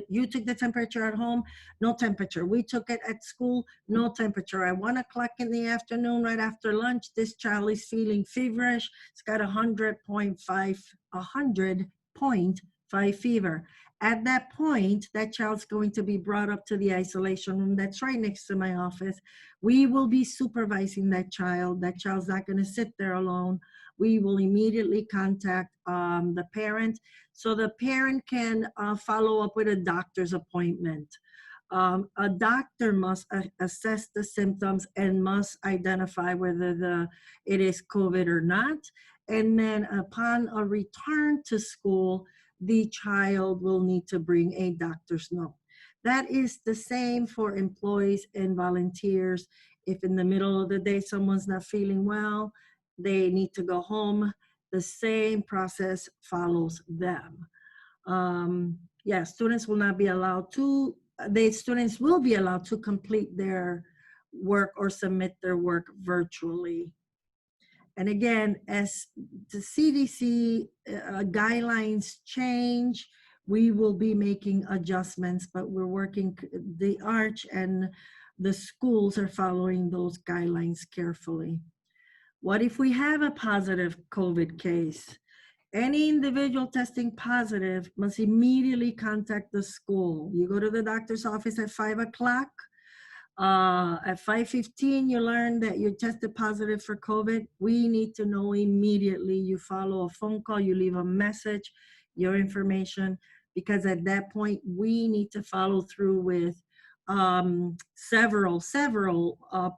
you took the temperature at home, no temperature. We took it at school, no temperature. At 1 o'clock in the afternoon, right after lunch, this child is feeling feverish. It's got 100.5 fever. At that point, that child's going to be brought up to the isolation room that's right next to my office. We will be supervising that child. That child's not going to sit there alone. We will immediately contact the parent, so the parent can follow up with a doctor's appointment. A doctor must assess the symptoms and must identify whether it is COVID or not. And then upon a return to school, the child will need to bring a doctor's note. That is the same for employees and volunteers. If in the middle of the day someone's not feeling well, they need to go home, the same process follows them. Students will not be allowed to, students will be allowed to complete their work or submit their work virtually. And again, as the CDC guidelines change, we will be making adjustments, but we're working, the Arch and the schools are following those guidelines carefully. What if we have a positive COVID case? Any individual testing positive must immediately contact the school. You go to the doctor's office at 5 o'clock. At 5:15, you learn that you tested positive for COVID. We need to know immediately. You follow a phone call, you leave a message, your information, because at that point, we need to follow through with several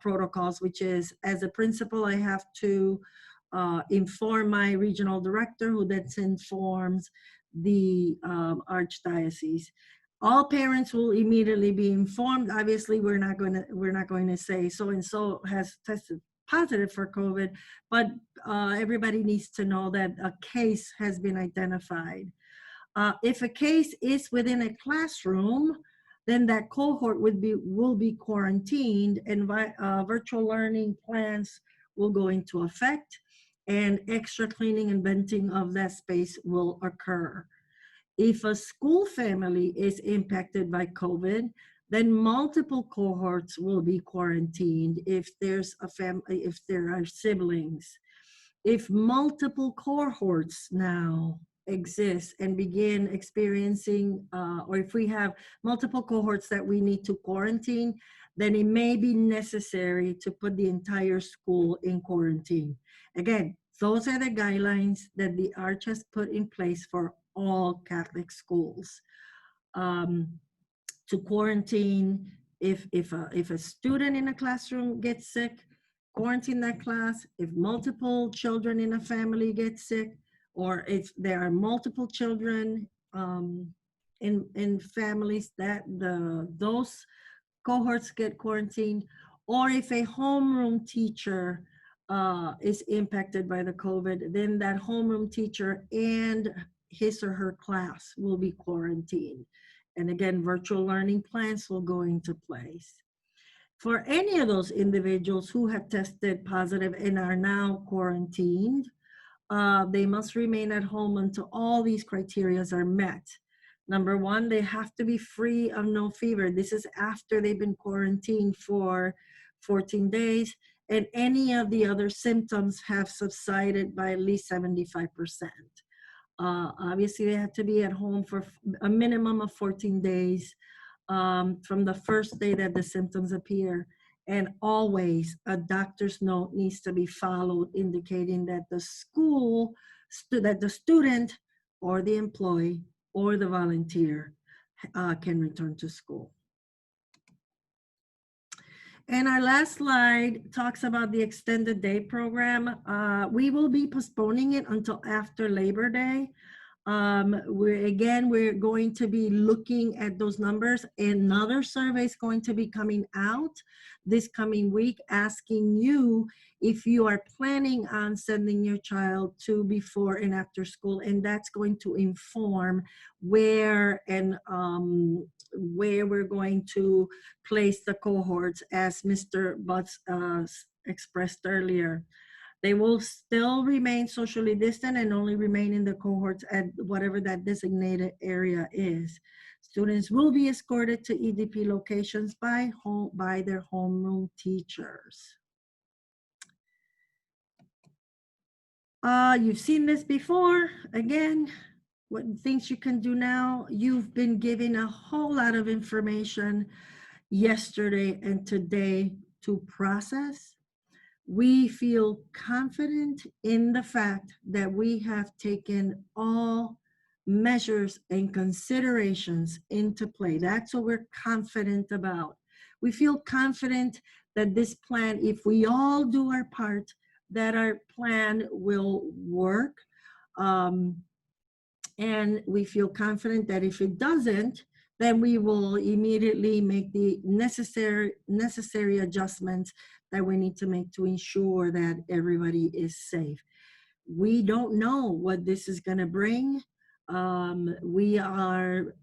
protocols, which is, as a principal, I have to inform my regional director, who then informs the archdiocese. All parents will immediately be informed. Obviously, we're not going to say so and so has tested positive for COVID, but everybody needs to know that a case has been identified. If a case is within a classroom, then that cohort will be quarantined, and virtual learning plans will go into effect, and extra cleaning and venting of that space will occur. If a school family is impacted by COVID, then multiple cohorts will be quarantined if there's a family, if there are siblings. If multiple cohorts now exist and begin experiencing, or if we have multiple cohorts that we need to quarantine, then it may be necessary to put the entire school in quarantine. Again, those are the guidelines that the Arch has put in place for all Catholic schools. To quarantine, if a student in a classroom gets sick, quarantine that class. If multiple children in a family get sick, or if there are multiple children in families, that those cohorts get quarantined, or if a homeroom teacher is impacted by the COVID, then that homeroom teacher and his or her class will be quarantined. And again, virtual learning plans will go into place. For any of those individuals who have tested positive and are now quarantined, they must remain at home until all these criteria are met. Number one, they have to be free of no fever. This is after they've been quarantined for 14 days, and any of the other symptoms have subsided by at least 75%. Obviously, they have to be at home for a minimum of 14 days from the first day that the symptoms appear. And always a doctor's note needs to be followed indicating that the school, that the student or the employee or the volunteer can return to school. And our last slide talks about the extended day program. We will be postponing it until after Labor Day. We're going to be looking at those numbers. Another survey is going to be coming out this coming week asking you if you are planning on sending your child to before and after school, and that's going to inform where we're going to place the cohorts, as Mr. Butts expressed earlier. They will still remain socially distant and only remain in the cohorts at whatever that designated area is. Students will be escorted to EDP locations by their homeroom teachers. You've seen this before. Again, what things you can do now. You've been given a whole lot of information yesterday and today to process. We feel confident in the fact that we have taken all measures and considerations into play. That's what we're confident about. We feel confident that this plan, if we all do our part, that our plan will work. And we feel confident that if it doesn't, then we will immediately make the necessary adjustments that we need to make to ensure that everybody is safe. We don't know what this is going to bring. We are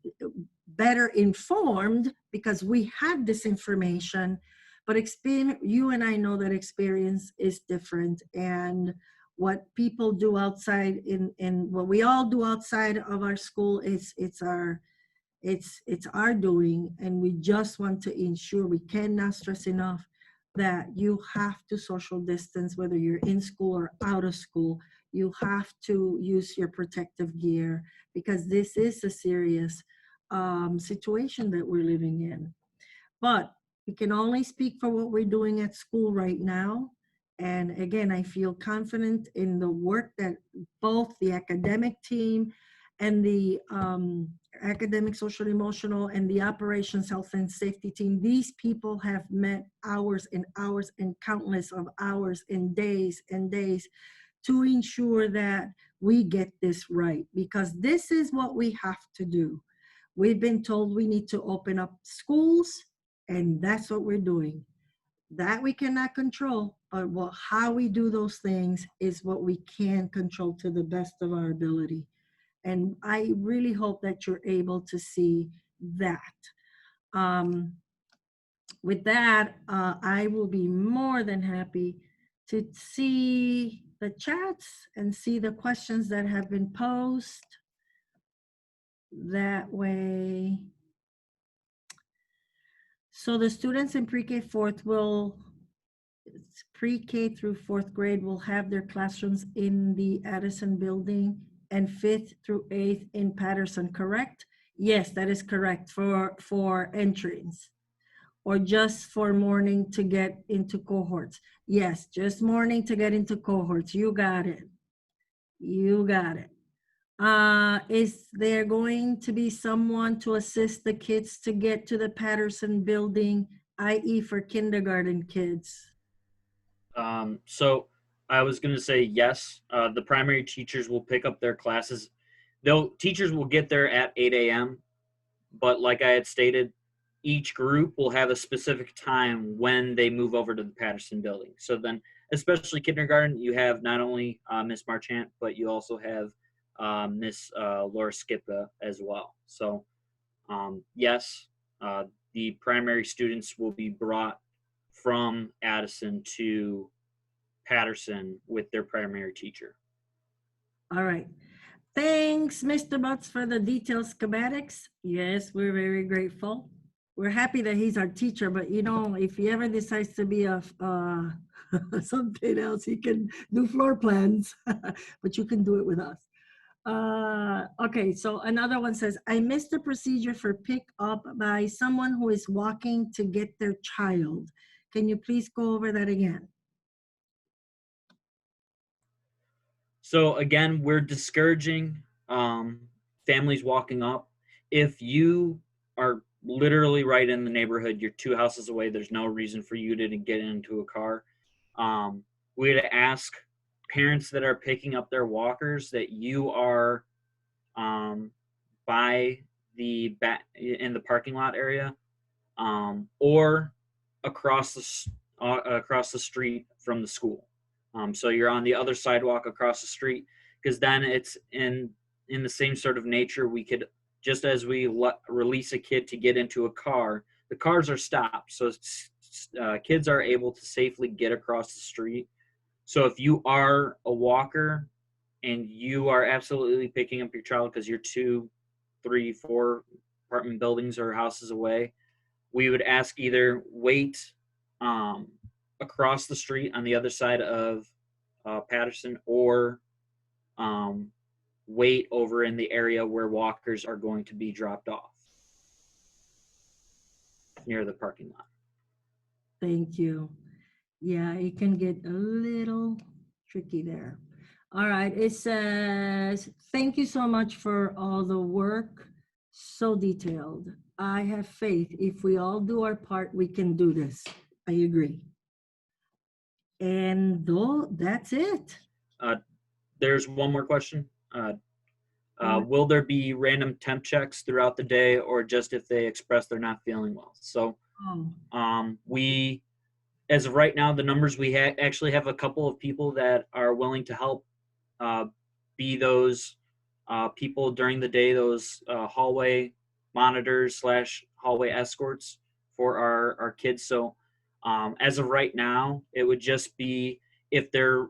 better informed because we had this information, but you and I know that experience is different, and what people do outside in what we all do outside of our school it's our doing, and we just want to ensure, we cannot stress enough that you have to social distance whether you're in school or out of school. You have to use your protective gear because this is a serious situation that we're living in. But we can only speak for what we're doing at school right now. And again, I feel confident in the work that both the academic team and the academic, social, emotional, and the operations, health, and safety team, these people have met hours and hours and countless of hours and days to ensure that we get this right, because this is what we have to do. We've been told we need to open up schools, and that's what we're doing. That we cannot control, but how we do those things is what we can control to the best of our ability. And I really hope that you're able to see that. With that, I will be more than happy to see the chats and see the questions that have been posed. That way. So the students in pre-K through fourth grade will have their classrooms in the Addison building, and 5th through 8th in Patterson, correct? Yes, that is correct for entrance, or just for morning to get into cohorts. Yes, just morning to get into cohorts. You got it. You got it. Is there going to be someone to assist the kids to get to the Patterson building, i.e. for kindergarten kids? So I was going to say yes. The primary teachers will pick up their classes. Teachers will get there at 8 a.m. But like I had stated, each group will have a specific time when they move over to the Patterson building. So then, especially kindergarten, you have not only Miss Marchant, but you also have Miss Laura Skippa as well. So yes, the primary students will be brought from Addison to Patterson with their primary teacher. All right. Thanks, Mr. Butts, for the detailed schematics. Yes, we're very grateful. We're happy that he's our teacher, but you know, if he ever decides to be a something else, he can do floor plans, but you can do it with us. Okay, so another one says, I missed the procedure for pick up by someone who is walking to get their child. Can you please go over that again? So again, we're discouraging families walking up. If you are literally right in the neighborhood, you're 2 houses away, there's no reason for you to get into a car. We'd ask parents that are picking up their walkers that you are by the back in the parking lot area, or across the street from the school. So you're on the other sidewalk across the street, because then it's in the same sort of nature. We could, just as we release a kid to get into a car, the cars are stopped, so kids are able to safely get across the street. So if you are a walker and you are absolutely picking up your child because you're 2, 3, 4 apartment buildings or houses away, we would ask either wait across the street on the other side of Patterson, or wait over in the area where walkers are going to be dropped off near the parking lot. Thank you. Yeah, it can get a little tricky there. All right, it says, thank you so much for all the work. So detailed. I have faith. If we all do our part, we can do this. I agree. And though that's it. There's one more question. Will there be random temp checks throughout the day, or just if they express they're not feeling well? So we, as of right now, the numbers we actually have a couple of people that are willing to help be those people during the day, those hallway monitors / hallway escorts for our kids. So as of right now, it would just be if they're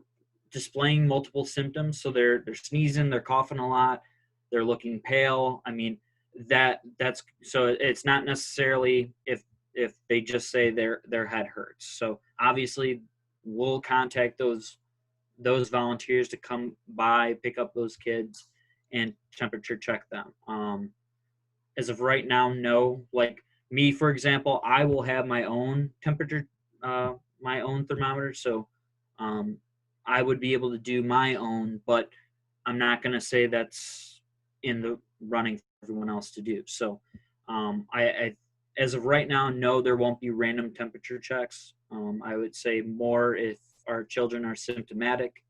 displaying multiple symptoms. So they're sneezing, they're coughing a lot, they're looking pale. I mean, that's so it's not necessarily if they just say their head hurts. So obviously we'll contact those volunteers to come by, pick up those kids, and temperature check them. As of right now, no. Like me, for example, I will have my own temperature, my own thermometer. So I would be able to do my own, but I'm not going to say that's in the running for everyone else to do. So I as of right now, no, there won't be random temperature checks. I would say more if our children are symptomatic,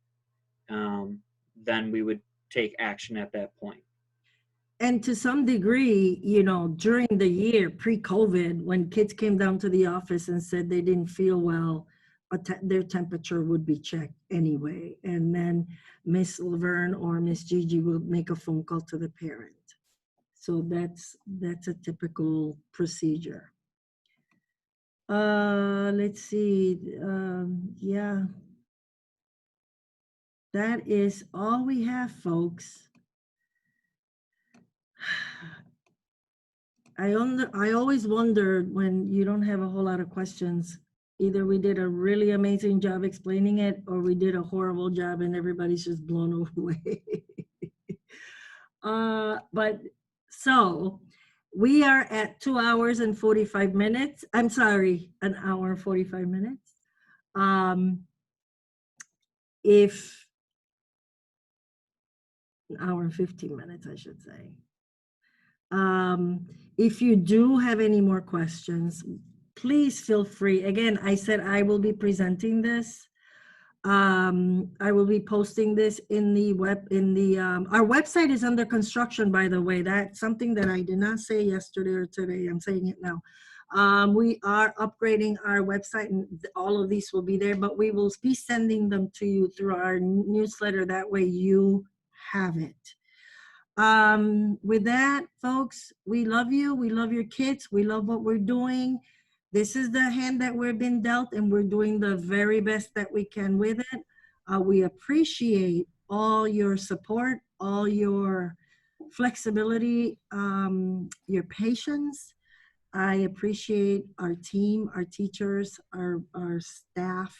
then we would take action at that point. And to some degree, you know, during the year pre-COVID, when kids came down to the office and said they didn't feel well, their temperature would be checked anyway. And then Miss Laverne or Miss Gigi will make a phone call to the parent. So that's a typical procedure. Let's see. Yeah. That is all we have, folks. I always wondered when you don't have a whole lot of questions, either we did a really amazing job explaining it or we did a horrible job and everybody's just blown away. But so we are at 2 hours and 45 minutes. I'm sorry, an hour and 45 minutes. If an hour and 15 minutes, I should say. If you do have any more questions, please feel free. Again, I said I will be presenting this. I will be posting this in the our website is under construction, by the way. That's something that I did not say yesterday or today. I'm saying it now. We are upgrading our website, and all of these will be there, but we will be sending them to you through our newsletter. That way you have it. With that, folks, we love you. We love your kids. We love what we're doing. This is the hand that we've been dealt, and we're doing the very best that we can with it. We appreciate all your support, all your flexibility, your patience. I appreciate our team, our teachers, our staff,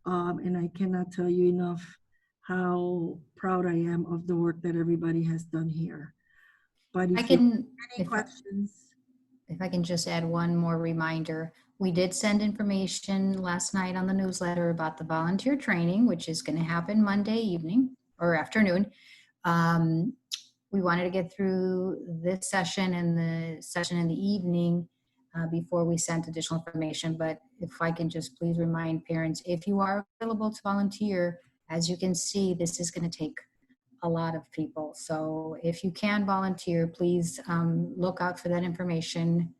and I cannot tell you enough how proud I am of the work that everybody has done here. But I if you have can, any questions, if I can just add one more reminder, we did send information last night on the newsletter about the volunteer training, which is going to happen Monday evening or afternoon. We wanted to get through this session and the session in the evening before we sent additional information. But if I can just please remind parents, if you are available to volunteer, as you can see, this is going to take a lot of people. So if you can volunteer, please look out for that information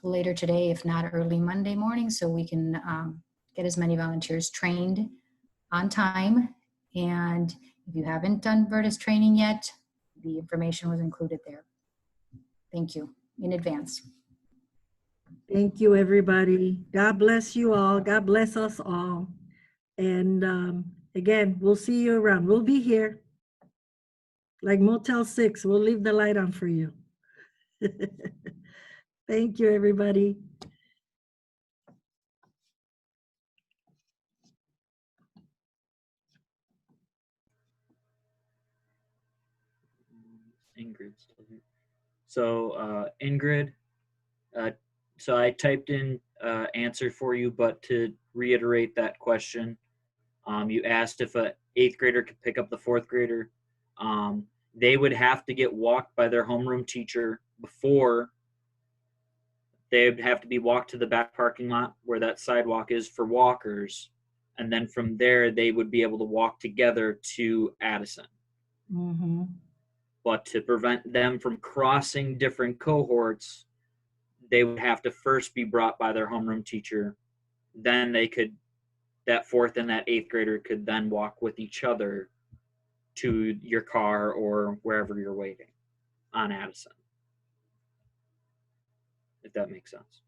later today, if not early Monday morning, so we can get as many volunteers trained on time. And if you haven't done Virtus training yet, the information was included there. Thank you in advance. thank you, everybody. God bless you all. God bless us all. And again, we'll see you around. We'll be here. Like Motel 6, we'll leave the light on for you. Thank you, everybody. Ingrid's still here. So Ingrid, so I typed in answer for you, but to reiterate that question, you asked if an 8th grader could pick up the 4th grader. They would have to get walked by their homeroom teacher before. They would have to be walked to the back parking lot where that sidewalk is for walkers. And then from there, they would be able to walk together to Addison. Mm-hmm. But to prevent them from crossing different cohorts, they would have to first be brought by their homeroom teacher. Then they could, that 4th and that 8th grader could then walk with each other to your car or wherever you're waiting on Addison. If that makes sense.